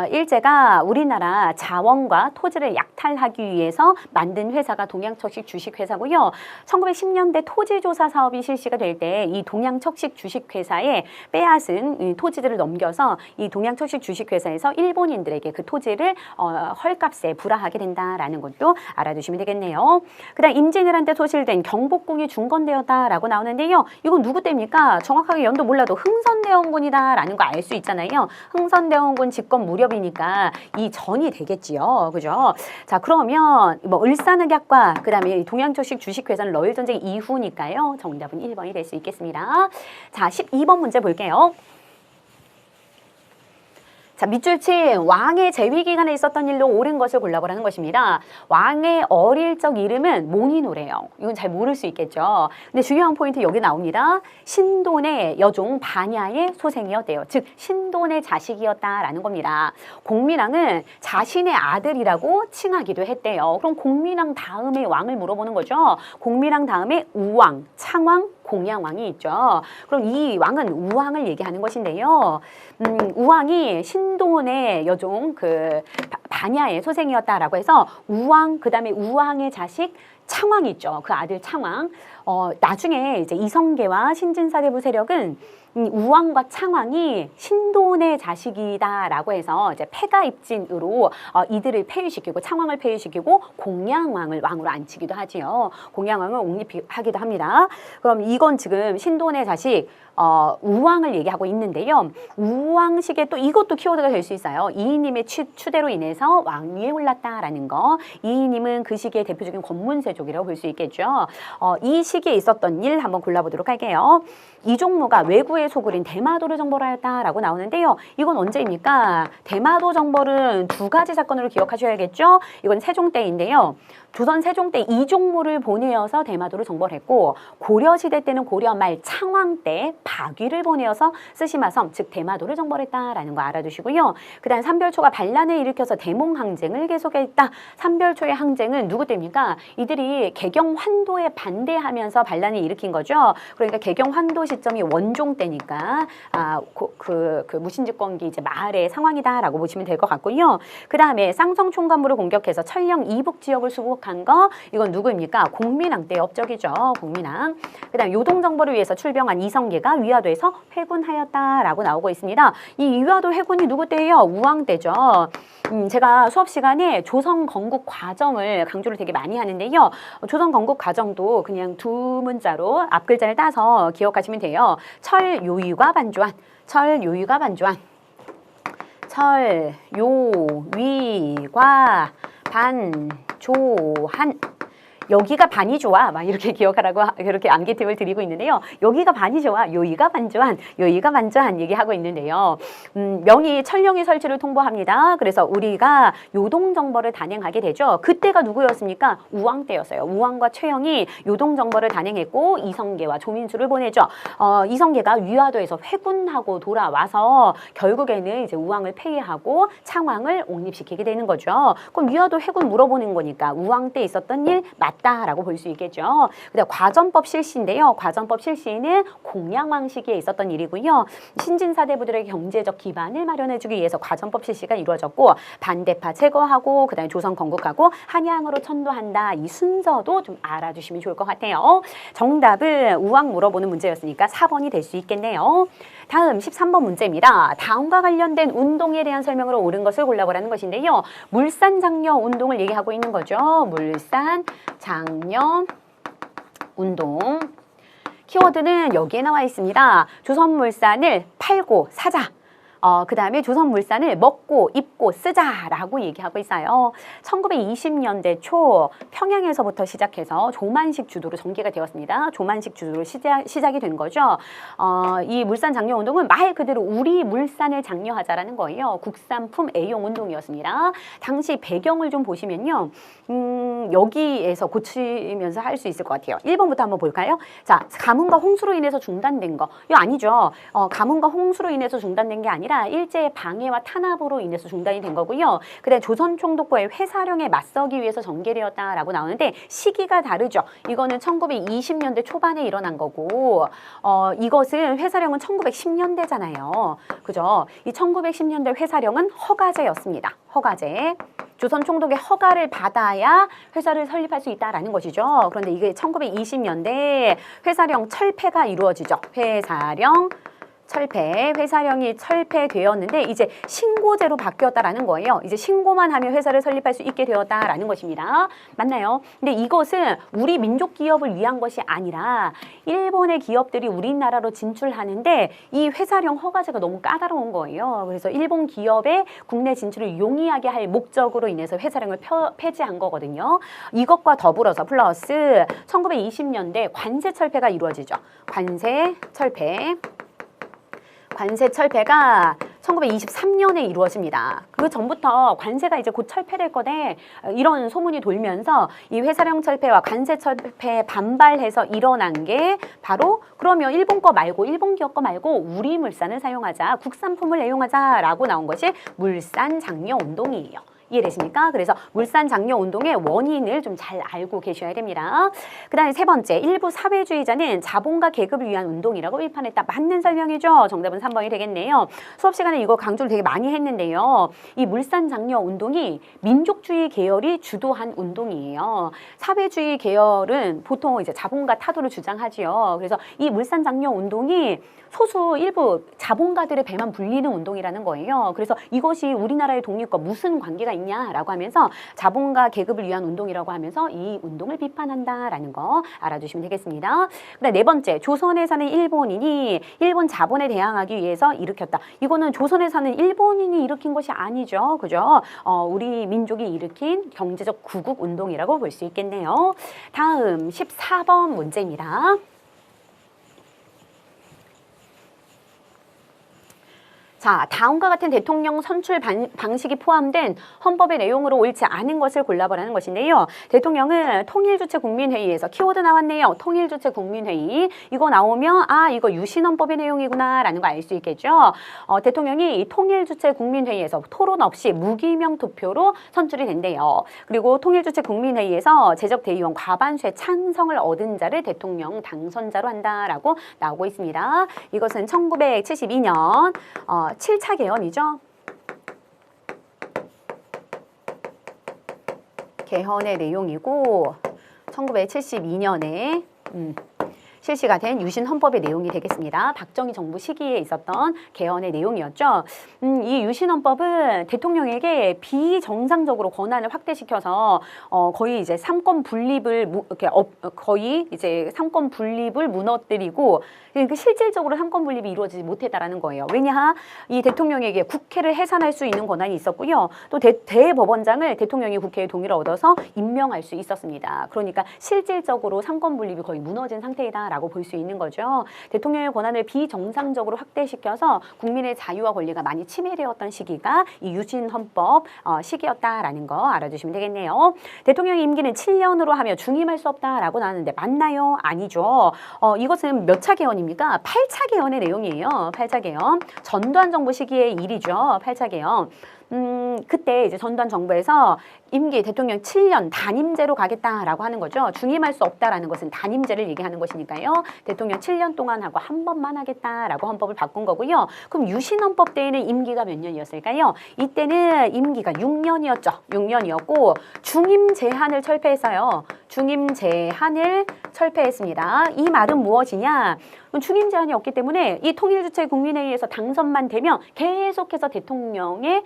A: 일제가 우리나라 자원과 토지를 약탈하기 위해서 만든 회사가 동양척식 주식회사고요. 1910년대 토지조사 사업이 실시가 될 때 이 동양척식 주식회사에 빼앗은 이 토지들을 넘겨서 이 동양척식 주식회사에서 일본인들에게 그 토지를 헐값에 불화하게 된다라는 것도 알아두시면 되겠네요. 그다음 임진왜란 때 소실된 경복궁이 중건되었다라고 나오는데요. 이건 누구 때입니까? 정확하게 연도 몰라도 흥선대원군이다라는 거 알 수 있잖아요. 흥선대원군 집권 무렵이니까 이 전이 되겠지요. 그죠? 자, 그러면 뭐 을사늑약과 그다음에 동양척식 주식회사는 러일 전쟁 이후니까요. 정답은 1번이 될 수 있겠습니다. 자, 12번 문제 볼게요. 자, 밑줄 친 왕의 재위 기간에 있었던 일로 옳은 것을 골라보라는 것입니다. 왕의 어릴 적 이름은 몽인호래요. 이건 잘 모를 수 있겠죠. 근데 중요한 포인트 여기 나옵니다. 신돈의 여종 반야의 소생이었대요. 즉 신돈의 자식이었다라는 겁니다. 공민왕은 자신의 아들이라고 칭하기도 했대요. 그럼 공민왕 다음에 왕을 물어보는 거죠. 공민왕 다음에 우왕, 창왕, 공양왕이 있죠. 그럼 이 왕은 우왕을 얘기하는 것인데요. 우왕이 신돈의 여종 그 반야의 소생이었다라고 해서 우왕, 그다음에 우왕의 자식 창왕 있죠. 그 아들 창왕. 나중에 이제 이성계와 신진사대부 세력은 우왕과 창왕이 신돈의 자식이다라고 해서 이제 패가입진으로 이들을 폐위시키고 창왕을 폐위시키고 공양왕을 왕으로 앉히기도 하지요. 공양왕을 옹립하기도 합니다. 그럼 이건 지금 신돈의 자식 우왕을 얘기하고 있는데요. 우왕식에 또 이것도 키워드가 될 수 있어요. 이이님의 추대로 인해서 왕위에 올랐다라는 거. 이이님은 그 시기의 대표적인 권문세족이라고 볼 수 있겠죠. 이 시기에 있었던 일 한번 골라보도록 할게요. 이종무가 왜구의 소굴인 대마도를 정벌하였다라고 나오는데요. 이건 언제입니까? 대마도 정벌은 두 가지 사건으로 기억하셔야겠죠. 이건 세종 때인데요. 조선 세종 때 이종무를 보내어서 대마도를 정벌했고, 고려시대 때는 고려 말 창왕 때 박위를 보내어서 쓰시마섬, 즉 대마도를 정벌했다라는 거 알아두시고요. 그 다음 삼별초가 반란을 일으켜서 대몽항쟁을 계속했다. 삼별초의 항쟁은 누구 때입니까? 이들이 개경환도에 반대하면서 반란을 일으킨 거죠. 그러니까 개경환도 시점이 원종 때니까 그 무신집권기 이제 말의 상황이다라고 보시면 될 것 같고요. 그 다음에 쌍성 총관부를 공격해서 천령 이북 지역을 수복한 거, 이건 누구입니까? 공민왕 때 업적이죠. 공민왕. 그 다음 요동 정벌을 위해서 출병한 이성계가 위화도에서 회군하였다라고 나오고 있습니다. 이 위화도 회군이 누구 때예요? 우왕 때죠. 제가 수업 시간에 조선 건국 과정을 강조를 되게 많이 하는데요. 조선 건국 과정도 그냥 두 문자로 앞 글자를 따서 기억하시면 돼요. 철요위가 반주한, 철요위가 반주한, 철요위가 반조한. 여기가 반이 좋아 막 이렇게 기억하라고 그렇게 암기팁을 드리고 있는데요. 여기가 반이 좋아, 요이가 반조한, 요이가 반조한 얘기하고 있는데요. 명의 천령의 설치를 통보합니다. 그래서 우리가 요동정벌을 단행하게 되죠. 그때가 누구였습니까? 우왕 때였어요. 우왕과 최영이 요동정벌을 단행했고 이성계와 조민수를 보내죠. 이성계가 위화도에서 회군하고 돌아와서 결국에는 이제 우왕을 폐위하고 창왕을 옹립시키게 되는 거죠. 그럼 위화도 회군 물어보는 거니까 우왕 때 있었던 일 맞다라고 볼 수 있겠죠. 그다음 과전법 실시인데요. 과전법 실시는 공양왕 시기에 있었던 일이고요. 신진사대부들에게 경제적 기반을 마련해주기 위해서 과전법 실시가 이루어졌고, 반대파 제거하고 그다음에 조선 건국하고 한양으로 천도한다. 이 순서도 좀 알아주시면 좋을 것 같아요. 정답은 우왕 물어보는 문제였으니까 4번이 될 수 있겠네요. 다음 13번 문제입니다. 다음과 관련된 운동에 대한 설명으로 옳은 것을 골라보라는 것인데요. 물산장려 운동을 얘기하고 있는 거죠. 물산장려 운동. 키워드는 여기에 나와 있습니다. 조선물산을 팔고 사자. 그 다음에 조선물산을 먹고 입고 쓰자라고 얘기하고 있어요. 1920년대 초 평양에서부터 시작해서 조만식 주도로 전개가 되었습니다. 조만식 주도로 시작이 된 거죠. 이 물산 장려 운동은 말 그대로 우리 물산을 장려하자라는 거예요. 국산품 애용 운동이었습니다. 당시 배경을 좀 보시면요. 여기에서 고치면서 할 수 있을 것 같아요. 1번부터 한번 볼까요? 자, 가뭄과 홍수로 인해서 중단된 거. 이거 아니죠. 가뭄과 홍수로 인해서 중단된 게 아니라 일제의 방해와 탄압으로 인해서 중단이 된 거고요. 그다음에 조선 총독부의 회사령에 맞서기 위해서 전개되었다라고 나오는데 시기가 다르죠. 이거는 1920년대 초반에 일어난 거고, 이것은 회사령은 1910년대잖아요. 그죠? 이 1910년대 회사령은 허가제였습니다. 허가제. 조선 총독의 허가를 받아야 회사를 설립할 수 있다라는 것이죠. 그런데 이게 1920년대 회사령 철폐가 이루어지죠. 회사령 철폐, 회사령이 철폐되었는데 이제 신고제로 바뀌었다라는 거예요. 이제 신고만 하면 회사를 설립할 수 있게 되었다라는 것입니다. 맞나요? 근데 이것은 우리 민족 기업을 위한 것이 아니라 일본의 기업들이 우리나라로 진출하는데 이 회사령 허가제가 너무 까다로운 거예요. 그래서 일본 기업의 국내 진출을 용이하게 할 목적으로 인해서 회사령을 폐지한 거거든요. 이것과 더불어서 플러스 1920년대 관세 철폐가 이루어지죠. 관세 철폐. 관세 철폐가 1923년에 이루어집니다. 그 전부터 관세가 이제 곧 철폐될 거대 이런 소문이 돌면서 이 회사령 철폐와 관세 철폐에 반발해서 일어난 게 바로 그러면 일본 거 말고 일본 기업 거 말고 우리 물산을 사용하자, 국산품을 애용하자라고 나온 것이 물산 장려 운동이에요. 이해되십니까? 그래서 물산장려 운동의 원인을 좀 잘 알고 계셔야 됩니다. 그 다음에 세 번째, 일부 사회주의자는 자본과 계급을 위한 운동이라고 비판했다. 맞는 설명이죠? 정답은 3번이 되겠네요. 수업 시간에 이거 강조를 되게 많이 했는데요. 이 물산장려 운동이 민족주의 계열이 주도한 운동이에요. 사회주의 계열은 보통 이제 자본가 타도를 주장하지요. 그래서 이 물산장려 운동이 소수 일부 자본가들의 배만 불리는 운동이라는 거예요. 그래서 이것이 우리나라의 독립과 무슨 관계가 있냐라고 하면서 자본가 계급을 위한 운동이라고 하면서 이 운동을 비판한다라는 거 알아두시면 되겠습니다. 그다음 네 번째, 조선에 사는 일본인이 일본 자본에 대항하기 위해서 일으켰다. 이거는 조선에 사는 일본인이 일으킨 것이 아니죠. 그죠? 우리 민족이 일으킨 경제적 구국 운동이라고 볼 수 있겠네요. 다음 14번 문제입니다. 자, 다음과 같은 대통령 선출 방식이 포함된 헌법의 내용으로 옳지 않은 것을 골라보라는 것인데요. 대통령은 통일주체국민회의에서 키워드 나왔네요. 통일주체국민회의. 이거 나오면 이거 유신헌법의 내용이구나 라는 거 알 수 있겠죠. 대통령이 이 통일주체국민회의에서 토론 없이 무기명 투표로 선출이 된대요. 그리고 통일주체국민회의에서 제적대의원 과반수의 찬성을 얻은 자를 대통령 당선자로 한다라고 나오고 있습니다. 이것은 1972년 7차 개헌이죠. 개헌의 내용이고 1972년에 실시가 된 유신헌법의 내용이 되겠습니다. 박정희 정부 시기에 있었던 개헌의 내용이었죠. 이 유신헌법은 대통령에게 비정상적으로 권한을 확대시켜서 거의 이제 삼권 분립을 거의 이제 삼권 분립을 무너뜨리고 그러니까 실질적으로 삼권 분립이 이루어지지 못했다라는 거예요. 왜냐? 이 대통령에게 국회를 해산할 수 있는 권한이 있었고요. 또 대법원장을 대통령이 국회의 동의를 얻어서 임명할 수 있었습니다. 그러니까 실질적으로 삼권 분립이 거의 무너진 상태이다라고 볼 수 있는 거죠. 대통령의 권한을 비정상적으로 확대시켜서 국민의 자유와 권리가 많이 침해되었던 시기가 이 유신헌법 시기였다라는 거 알아두시면 되겠네요. 대통령의 임기는 7년으로 하며 중임할 수 없다라고 나왔는데 맞나요? 아니죠. 이것은 몇 차 개헌입니까? 8차 개헌의 내용이에요. 8차 개헌. 전두환 정부 시기의 일이죠. 8차 개헌. 그때 이제 전두환 정부에서 임기 대통령 7년 단임제로 가겠다라고 하는 거죠. 중임할 수 없다라는 것은 단임제를 얘기하는 것이니까요. 대통령 7년 동안 하고 한 번만 하겠다라고 헌법을 바꾼 거고요. 그럼 유신헌법 때에는 임기가 몇 년이었을까요? 이때는 임기가 6년이었죠. 6년이었고 중임 제한을 철폐했어요. 중임 제한을 철폐했습니다. 이 말은 무엇이냐? 중임 제한이 없기 때문에 이 통일주체국민회의에서 당선만 되면 계속해서 대통령의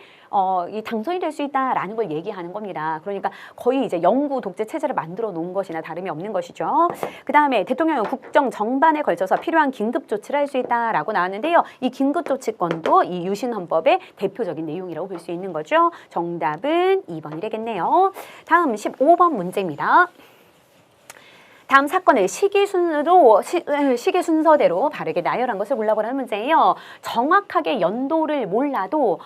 A: 이 당선이 될 수 있다라는 걸 얘기하는 겁니다. 그러니까 거의 이제 영구 독재 체제를 만들어 놓은 것이나 다름이 없는 것이죠. 그 다음에 대통령은 국정 정반에 걸쳐서 필요한 긴급 조치를 할 수 있다라고 나왔는데요. 이 긴급 조치권도 이 유신헌법의 대표적인 내용이라고 볼 수 있는 거죠. 정답은 2번이 되겠네요. 다음 15번 문제입니다. 다음 사건을 시기 순서대로 바르게 나열한 것을 골라보라는 문제예요. 정확하게 연도를 몰라도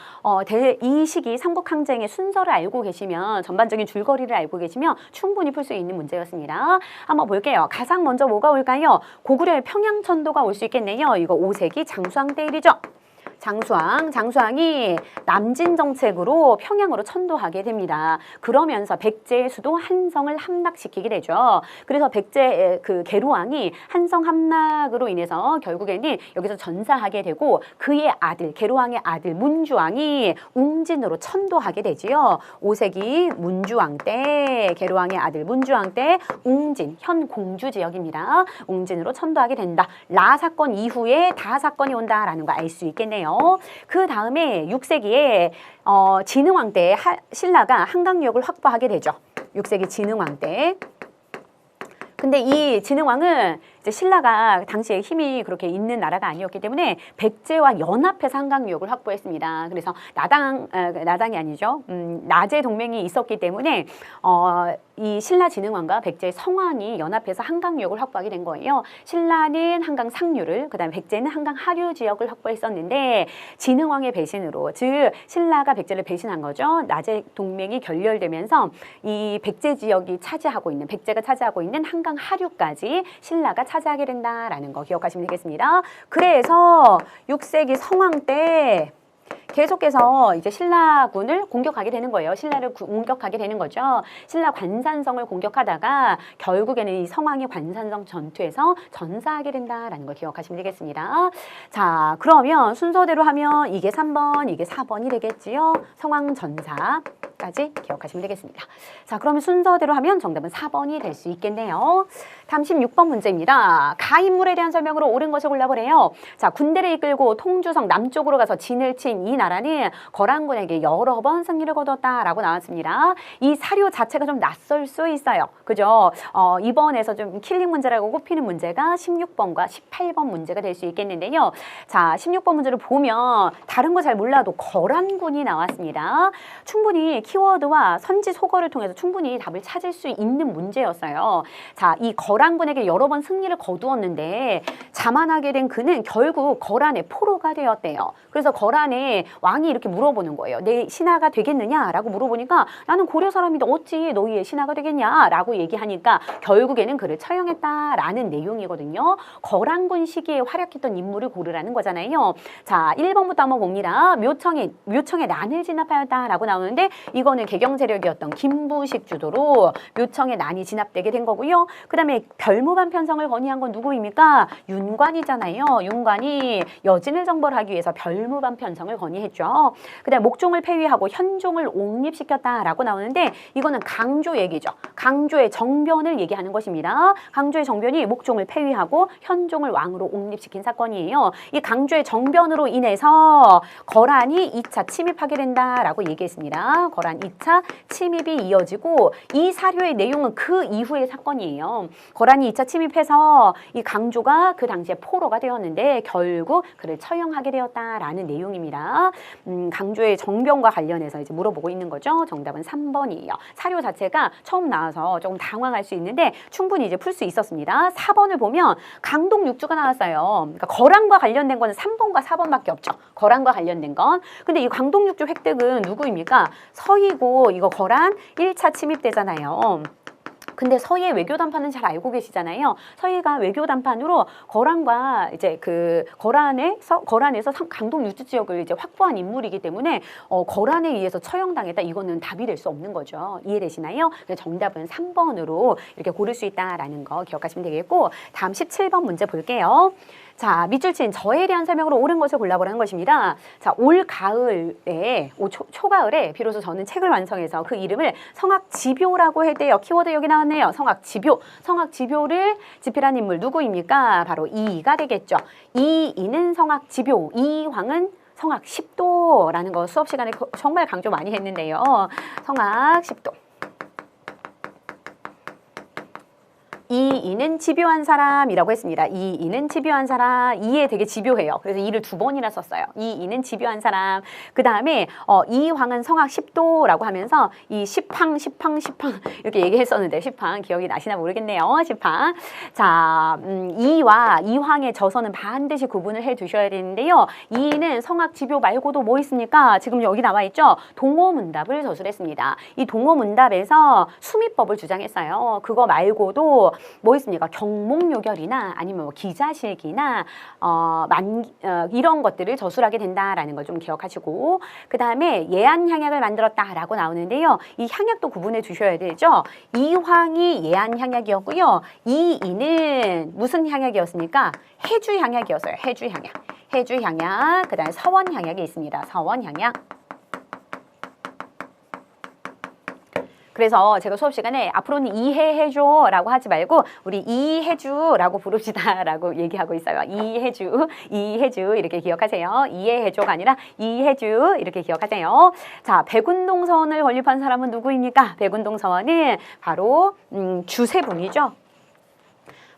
A: 이 시기 삼국항쟁의 순서를 알고 계시면 전반적인 줄거리를 알고 계시면 충분히 풀 수 있는 문제였습니다. 한번 볼게요. 가장 먼저 뭐가 올까요? 고구려의 평양천도가 올 수 있겠네요. 이거 5세기 장수왕 때 일이죠. 장수왕이 남진 정책으로 평양으로 천도하게 됩니다. 그러면서 백제의 수도 한성을 함락시키게 되죠. 그래서 백제 그 계루왕이 한성 함락으로 인해서 결국에는 여기서 전사하게 되고 그의 아들 계루왕의 아들 문주왕이 웅진으로 천도하게 되지요. 5세기 문주왕 때 계루왕의 아들 문주왕 때 웅진 현 공주 지역입니다. 웅진으로 천도하게 된다. 라 사건 이후에 다 사건이 온다라는 거 알 수 있겠네요. 그 다음에 6세기에 진흥왕 때 신라가 한강역을 확보하게 되죠. 6세기 진흥왕 때. 근데 이 진흥왕은 이제 신라가 당시에 힘이 그렇게 있는 나라가 아니었기 때문에 백제와 연합해서 한강유역을 확보했습니다. 그래서 나당이 아니죠. 나제 동맹이 있었기 때문에 이 신라 진흥왕과 백제의 성왕이 연합해서 한강유역을 확보하게 된 거예요. 신라는 한강 상류를, 그다음에 백제는 한강 하류 지역을 확보했었는데 진흥왕의 배신으로, 즉 신라가 백제를 배신한 거죠. 나제 동맹이 결렬되면서 이 백제 지역이 백제가 차지하고 있는 한강 하류까지 신라가 차지하게 된다라는 거 기억하시면 되겠습니다. 그래서 6세기 성왕 때 계속해서 이제 신라군을 공격하게 되는 거예요. 신라를 공격하게 되는 거죠. 신라 관산성을 공격하다가 결국에는 이 성왕이 관산성 전투에서 전사하게 된다라는 걸 기억하시면 되겠습니다. 자, 그러면 순서대로 하면 이게 3번, 이게 4번이 되겠지요. 성왕 전사까지 기억하시면 되겠습니다. 자, 그러면 순서대로 하면 정답은 4번이 될 수 있겠네요. 다음 16번 문제입니다. 가인물에 대한 설명으로 옳은 것을 골라보래요. 자, 군대를 이끌고 통주성 남쪽으로 가서 진을 친 이 나라는 거란군에게 여러 번 승리를 거뒀다라고 나왔습니다. 이 사료 자체가 좀 낯설 수 있어요. 그죠? 이번에서 좀 킬링 문제라고 꼽히는 문제가 16번과 18번 문제가 될 수 있겠는데요. 자, 16번 문제를 보면 다른 거 잘 몰라도 거란군이 나왔습니다. 충분히 키워드와 선지 소거를 통해서 충분히 답을 찾을 수 있는 문제였어요. 자, 이 거란군에게 여러 번 승리를 거두었는데 자만하게 된 그는 결국 거란의 포로가 되었대요. 그래서 거란의 왕이 이렇게 물어보는 거예요. 내 신하가 되겠느냐라고 물어보니까 나는 고려 사람인데 어찌 너희의 신하가 되겠냐라고 얘기하니까 결국에는 그를 처형했다라는 내용이거든요. 거란군 시기에 활약했던 인물을 고르라는 거잖아요. 자, 1번부터 한번 봅니다. 묘청에 난을 진압하였다라고 나오는데 이거는 개경세력이었던 김부식 주도로 묘청에 난이 진압되게 된 거고요. 그 다음에 별무반 편성을 건의한 건 누구입니까? 윤관이잖아요. 윤관이 여진을 정벌하기 위해서 별무반 편성을 건의했죠. 그 다음에 목종을 폐위하고 현종을 옹립시켰다라고 나오는데 이거는 강조 얘기죠. 강조의 정변을 얘기하는 것입니다. 강조의 정변이 목종을 폐위하고 현종을 왕으로 옹립시킨 사건이에요. 이 강조의 정변으로 인해서 거란이 2차 침입하게 된다라고 얘기했습니다. 거란 2차 침입이 이어지고 이 사료의 내용은 그 이후의 사건이에요. 거란이 2차 침입해서 이 강조가 그 당시에 포로가 되었는데 결국 그를 처형하게 되었다라는 내용입니다. 강조의 정변과 관련해서 이제 물어보고 있는 거죠. 정답은 3번이에요. 사료 자체가 처음 나와서 조금 당황할 수 있는데 충분히 이제 풀 수 있었습니다. 4번을 보면 강동 육주가 나왔어요. 그러니까 거란과 관련된 거는 3번과 4번밖에 없죠. 거란과 관련된 건. 근데 이 강동 육주 획득은 누구입니까? 서희고 이거 거란 1차 침입되잖아요. 근데 서희의 외교 담판은 잘 알고 계시잖아요. 서희가 외교 담판으로 거란과 이제 그 거란에서 강동 유주 지역을 이제 확보한 인물이기 때문에 거란에 의해서 처형당했다. 이거는 답이 될 수 없는 거죠. 이해되시나요? 그래서 정답은 3번으로 이렇게 고를 수 있다라는 거 기억하시면 되겠고 다음 17번 문제 볼게요. 자, 밑줄 친 저에 대한 설명으로 옳은 것을 골라보라는 것입니다. 자, 올 가을에, 초가을에 비로소 저는 책을 완성해서 그 이름을 성악지묘라고 했대요. 키워드 여기 나왔네요. 성악지묘. 성악지묘를 집필한 인물 누구입니까? 바로 이이가 되겠죠. 이이는 성악지묘, 이황은 성악 10도라는 거 수업 시간에 정말 강조 많이 했는데요. 성악 10도. 이이는 집요한 사람이라고 했습니다. 이이는 집요한 사람. 이에 되게 집요해요. 그래서 이를 2번이나 썼어요. 이이는 집요한 사람. 그 다음에 이황은 성악 10도라고 하면서 이 십황 이렇게 얘기했었는데 십황 기억이 나시나 모르겠네요. 십황. 자, 이와 이황의 저서는 반드시 구분을 해 두셔야 되는데요. 이는 성악 집요 말고도 뭐 있습니까? 지금 여기 나와 있죠. 동어문답을 저술했습니다. 이 동어문답에서 수미법을 주장했어요. 그거 말고도 뭐 있습니까? 경목요결이나 아니면 뭐 기자실기나 이런 것들을 저술하게 된다라는 걸 좀 기억하시고 그 다음에 예안향약을 만들었다라고 나오는데요. 이 향약도 구분해 주셔야 되죠. 이황이 예안향약이었고요. 이이는 무슨 향약이었습니까? 해주향약이었어요. 해주향약. 해주향약. 그 다음에 서원향약이 있습니다. 서원향약. 그래서 제가 수업 시간에 앞으로는 이해해줘 라고 하지 말고 우리 이해주라고 부릅시다 라고 얘기하고 있어요. 이해주 이렇게 기억하세요. 이해해줘가 아니라 이해주 이렇게 기억하세요. 자, 백운동서원을 건립한 사람은 누구입니까? 백운동서원은 바로 주세붕이죠.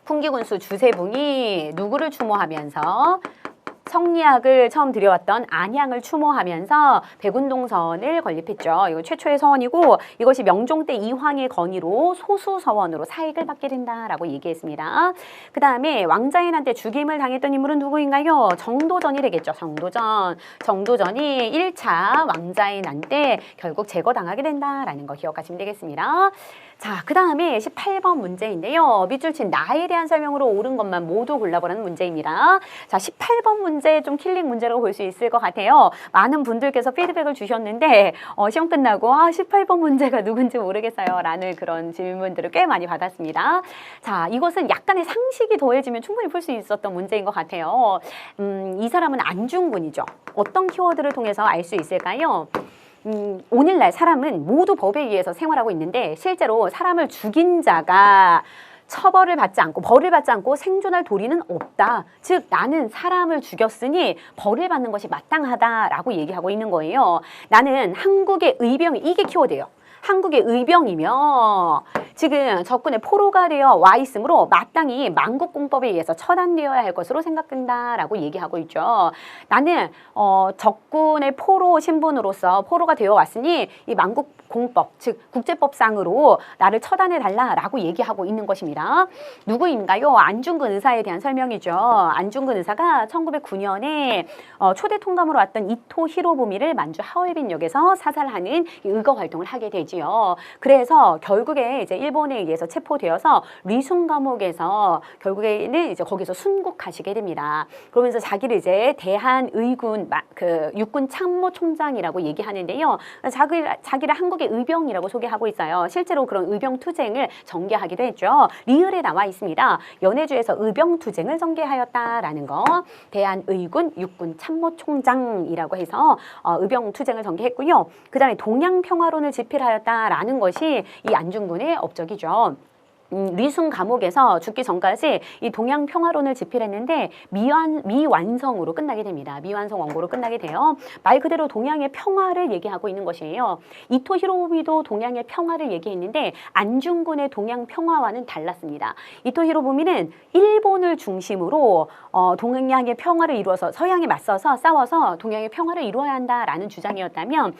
A: 풍기군수 주세붕이 누구를 추모하면서 성리학을 처음 들여왔던 안양을 추모하면서 백운동서원을 건립했죠. 이거 최초의 서원이고 이것이 명종 때 이황의 건의로 소수서원으로 사익을 받게 된다라고 얘기했습니다. 그 다음에 왕자인한테 죽임을 당했던 인물은 누구인가요? 정도전이 되겠죠. 정도전이 1차 왕자인한테 결국 제거당하게 된다라는 거 기억하시면 되겠습니다. 자, 그 다음에 18번 문제인데요. 밑줄 친 나에 대한 설명으로 옳은 것만 모두 골라보라는 문제입니다. 자, 18번 문제 문제 좀 킬링 문제라고 볼 수 있을 것 같아요. 많은 분들께서 피드백을 주셨는데 시험 끝나고 18번 문제가 누군지 모르겠어요 라는 그런 질문들을 꽤 많이 받았습니다. 자, 이것은 약간의 상식이 더해지면 충분히 풀 수 있었던 문제인 것 같아요. 이 사람은 안중근이죠. 어떤 키워드를 통해서 알 수 있을까요? 오늘날 사람은 모두 법에 의해서 생활하고 있는데 실제로 사람을 죽인 자가 처벌을 받지 않고 벌을 받지 않고 생존할 도리는 없다. 즉 나는 사람을 죽였으니 벌을 받는 것이 마땅하다라고 얘기하고 있는 거예요. 나는 한국의 의병이 이게 키워드예요. 한국의 의병이며 지금 적군의 포로가 되어 와 있으므로 마땅히 만국공법에 의해서 처단되어야 할 것으로 생각된다라고 얘기하고 있죠. 나는 적군의 포로 신분으로서 포로가 되어 왔으니 이 만국공법 즉 국제법상으로 나를 처단해달라라고 얘기하고 있는 것입니다. 누구인가요? 안중근 의사에 대한 설명이죠. 안중근 의사가 1909년에 초대 통감으로 왔던 이토 히로부미를 만주 하얼빈역에서 사살하는 의거 활동을 하게 되지요. 그래서 결국에 이제 일본에 의해서 체포되어서 리순 감옥에서 결국에는 이제 거기서 순국하시게 됩니다. 그러면서 자기를 이제 대한의군 그 육군 참모총장이라고 얘기하는데요. 자기를 한국의 의병이라고 소개하고 있어요. 실제로 그런 의병 투쟁을 전개하기도 했죠. 리을에 나와 있습니다. 연해주에서 의병 투쟁을 전개하였다라는 거. 대한의군 육군 참모총장이라고 해서 의병 투쟁을 전개했고요. 그 다음에 동양평화론을 집필하였다라는 것이 이 안중근의 업적이죠. 리순 감옥에서 죽기 전까지 이 동양평화론을 집필했는데 미완성으로 끝나게 됩니다. 미완성 원고로 끝나게 돼요. 말 그대로 동양의 평화를 얘기하고 있는 것이에요. 이토 히로부미도 동양의 평화를 얘기했는데 안중근의 동양 평화와는 달랐습니다. 이토 히로부미는 일본을 중심으로 동양의 평화를 이루어서 서양에 맞서서 싸워서 동양의 평화를 이루어야 한다라는 주장이었다면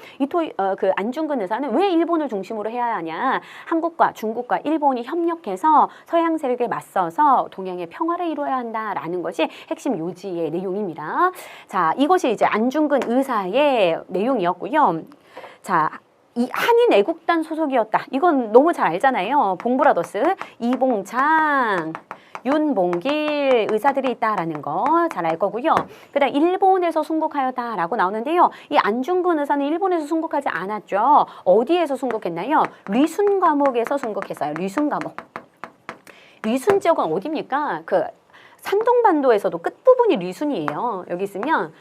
A: 그 안중근 의사는 왜 일본을 중심으로 해야 하냐? 한국과 중국과 일본이 협력해서 서양 세력에 맞서서 동양의 평화를 이루어야 한다라는 것이 핵심 요지의 내용입니다. 자, 이것이 이제 안중근 의사의 내용이었고요. 자, 이 한인 애국단 소속이었다. 이건 너무 잘 알잖아요. 봉브라더스, 이봉창, 윤봉길 의사들이 있다라는 거 잘 알 거고요. 그다음 일본에서 순국하였다라고 나오는데요. 이 안중근 의사는 일본에서 순국하지 않았죠. 어디에서 순국했나요? 리순 감옥에서 순국했어요. 리순 감옥. 리순 지역은 어디입니까? 그 산동반도에서도 끝부분이 리순이에요. 여기 있으면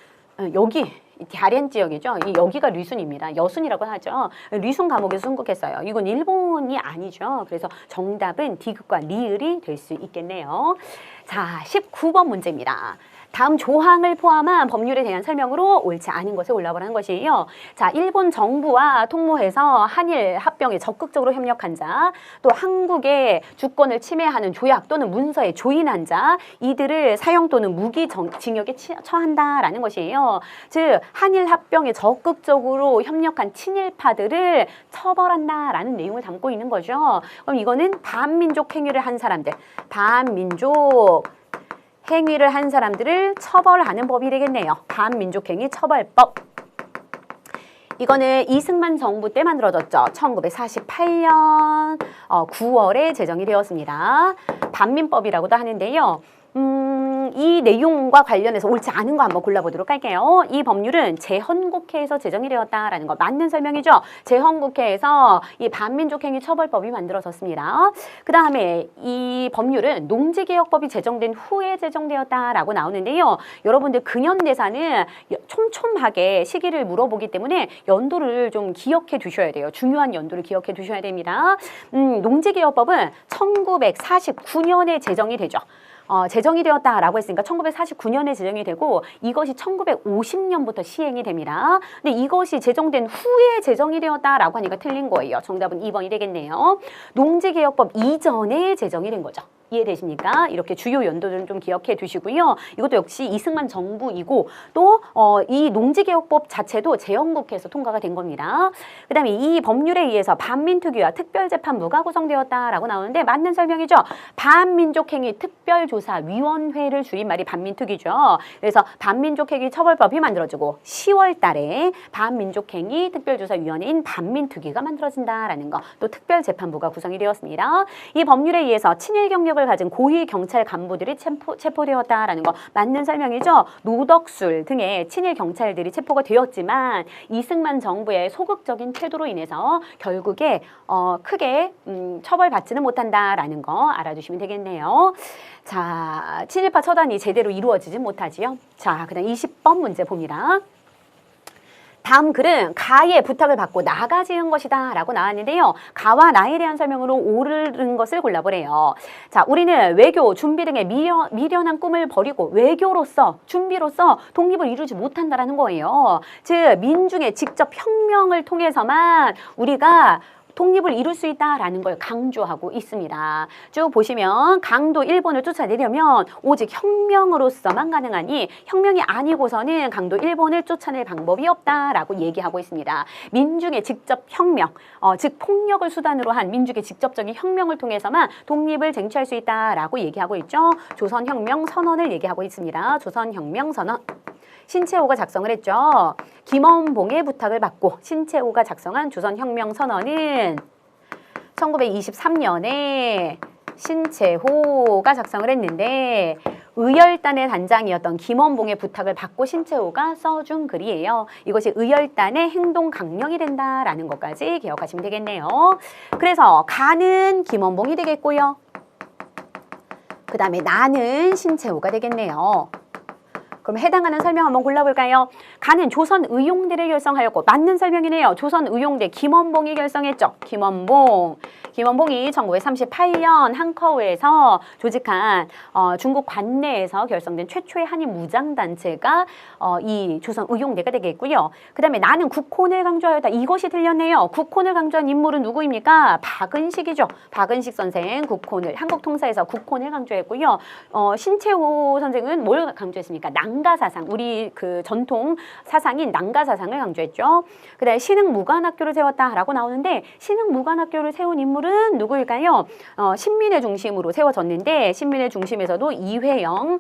A: 여기 다롄 지역이죠. 여기가 리순입니다. 여순이라고 하죠. 리순 감옥에서 순국했어요. 이건 일본이 아니죠. 그래서 정답은 디귿과 리을이 될 수 있겠네요. 자, 19번 문제입니다. 다음 조항을 포함한 법률에 대한 설명으로 옳지 않은 것을 올라보라는 것이에요. 자, 일본 정부와 통모해서 한일 합병에 적극적으로 협력한 자, 또 한국의 주권을 침해하는 조약 또는 문서에 조인한 자, 이들을 사형 또는 무기징역에 처한다라는 것이에요. 즉, 한일 합병에 적극적으로 협력한 친일파들을 처벌한다라는 내용을 담고 있는 거죠. 그럼 이거는 반민족 행위를 한 사람들, 반민족 행위를 한 사람들을 처벌하는 법이 되겠네요. 반민족행위 처벌법. 이거는 이승만 정부 때 만들어졌죠. 1948년 9월에 제정이 되었습니다. 반민법이라고도 하는데요. 이 내용과 관련해서 옳지 않은 거 한번 골라보도록 할게요. 이 법률은 재헌국회에서 제정이 되었다라는 거 맞는 설명이죠. 재헌국회에서 이 반민족행위 처벌법이 만들어졌습니다. 그 다음에 이 법률은 농지개혁법이 제정된 후에 제정되었다라고 나오는데요. 여러분들 근현대사는 촘촘하게 시기를 물어보기 때문에 연도를 좀 기억해 두셔야 돼요. 중요한 연도를 기억해 두셔야 됩니다. 농지개혁법은 1949년에 제정이 되죠. 제정이 되었다라고 했으니까 1949년에 제정이 되고 이것이 1950년부터 시행이 됩니다. 근데 이것이 제정된 후에 제정이 되었다라고 하니까 틀린 거예요. 정답은 2번이 되겠네요. 농지개혁법 이전에 제정이 된 거죠. 이해되십니까? 이렇게 주요 연도들은 좀 기억해 두시고요. 이것도 역시 이승만 정부이고 또 이 농지개혁법 자체도 재헌국회에서 통과가 된 겁니다. 그 다음에 이 법률에 의해서 반민특위와 특별재판부가 구성되었다라고 나오는데 맞는 설명이죠. 반민족행위 특별조사위원회를 줄인 말이 반민특위죠. 그래서 반민족행위 처벌법이 만들어지고 10월 달에 반민족행위 특별조사위원회인 반민특위가 만들어진다라는 거. 또 특별재판부가 구성이 되었습니다. 이 법률에 의해서 친일 경력을 성격을 가진 고위 경찰 간부들이 체포되었다라는 거 맞는 설명이죠. 노덕술 등의 친일 경찰들이 체포가 되었지만 이승만 정부의 소극적인 태도로 인해서 결국에 크게 처벌받지는 못한다라는 거 알아두시면 되겠네요. 자, 친일파 처단이 제대로 이루어지지 못하지요. 자, 그다음 20번 문제 봅니다. 다음 글은 가의 부탁을 받고 나가 지은 것이다 라고 나왔는데요. 가와 나에 대한 설명으로 옳은 것을 골라보래요. 자, 우리는 외교, 준비 등의 미련한 꿈을 버리고 외교로서, 준비로서 독립을 이루지 못한다라는 거예요. 즉, 민중의 직접 혁명을 통해서만 우리가 독립을 이룰 수 있다라는 걸 강조하고 있습니다. 쭉 보시면 강도 일본을 쫓아내려면 오직 혁명으로서만 가능하니 혁명이 아니고서는 강도 일본을 쫓아낼 방법이 없다라고 얘기하고 있습니다. 민중의 직접 혁명, 즉 폭력을 수단으로 한 민중의 직접적인 혁명을 통해서만 독립을 쟁취할 수 있다라고 얘기하고 있죠. 조선혁명 선언을 얘기하고 있습니다. 조선혁명 선언. 신채호가 작성을 했죠. 김원봉의 부탁을 받고 신채호가 작성한 조선혁명 선언은 1923년에 신채호가 작성을 했는데 의열단의 단장이었던 김원봉의 부탁을 받고 신채호가 써준 글이에요. 이것이 의열단의 행동 강령이 된다라는 것까지 기억하시면 되겠네요. 그래서 가는 김원봉이 되겠고요. 그 다음에 나는 신채호가 되겠네요. 그럼 해당하는 설명 한번 골라볼까요? 가는 조선 의용대를 결성하였고 맞는 설명이네요. 조선 의용대 김원봉이 결성했죠. 김원봉이 1938년 항커우에서 조직한 중국 관내에서 결성된 최초의 한인 무장단체가 이 조선 의용대가 되겠고요. 그 다음에 나는 국혼을 강조하였다. 이것이 틀렸네요. 국혼을 강조한 인물은 누구입니까? 박은식이죠. 박은식 선생 국혼을 한국통사에서 국혼을 강조했고요. 신채호 선생은 뭘 강조했습니까? 난가사상, 우리 그 전통 사상인 난가사상을 강조했죠. 그 다음에 신흥무관학교를 세웠다라고 나오는데 신흥무관학교를 세운 인물은 누구일까요? 신민회 중심으로 세워졌는데 신민회 중심에서도 이회영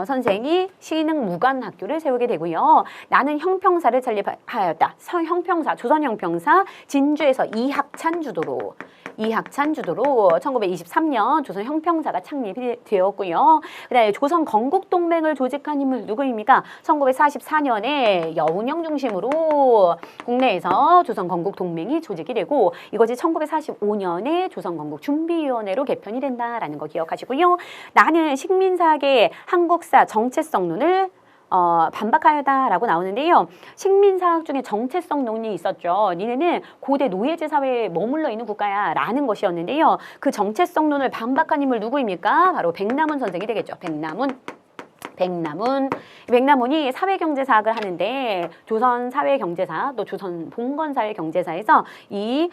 A: 선생이 신흥무관학교를 세우게 되고요. 나는 형평사를 설립하였다. 형평사, 조선형평사 진주에서 이학찬 주도로 1923년 조선 형평사가 창립이 되었고요. 그다음에 조선 건국동맹을 조직한 인물 누구입니까? 1944년에 여운형 중심으로 국내에서 조선 건국동맹이 조직이 되고 이것이 1945년에 조선 건국준비위원회로 개편이 된다라는 거 기억하시고요. 나는 식민사학의 한국사 정체성론을 반박하였다라고 나오는데요. 식민사학 중에 정체성론이 있었죠. 니네는 고대 노예제 사회에 머물러 있는 국가야 라는 것이었는데요. 그 정체성론을 반박한 인물 누구입니까? 바로 백남훈 선생이 되겠죠. 백남훈이 사회경제사학을 하는데 조선 사회경제사 또 조선 봉건사회 경제사에서 이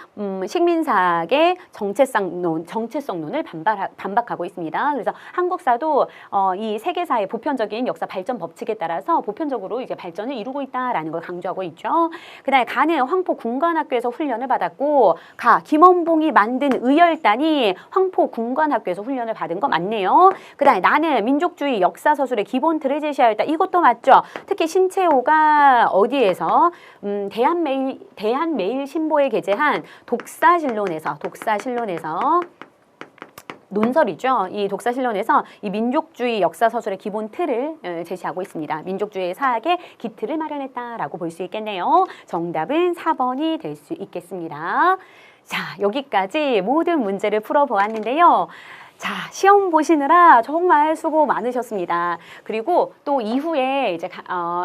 A: 식민사학의 정체성론을 반박하고 있습니다. 그래서 한국사도 이 세계사의 보편적인 역사 발전 법칙에 따라서 보편적으로 이제 발전을 이루고 있다라는 걸 강조하고 있죠. 그다음에 가는 황포군관학교에서 훈련을 받았고 김원봉이 만든 의열단이 황포군관학교에서 훈련을 받은 거 맞네요. 그다음에 나는 민족주의 역사서술의 기본 틀을 제시하였다. 이것도 맞죠. 특히 신채호가 어디에서 대한매일신보에 게재한 독사실론에서 논설이죠. 이 독사실론에서 이 민족주의 역사서술의 기본 틀을 제시하고 있습니다. 민족주의 사학의 기틀을 마련했다라고 볼 수 있겠네요. 정답은 4번이 될 수 있겠습니다. 자, 여기까지 모든 문제를 풀어보았는데요. 자, 시험 보시느라 정말 수고 많으셨습니다. 그리고 또 이후에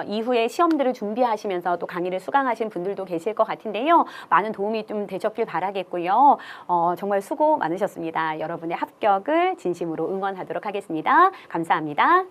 A: 이후에 시험들을 준비하시면서 또 강의를 수강하신 분들도 계실 것 같은데요. 많은 도움이 좀 되셨길 바라겠고요. 정말 수고 많으셨습니다. 여러분의 합격을 진심으로 응원하도록 하겠습니다. 감사합니다.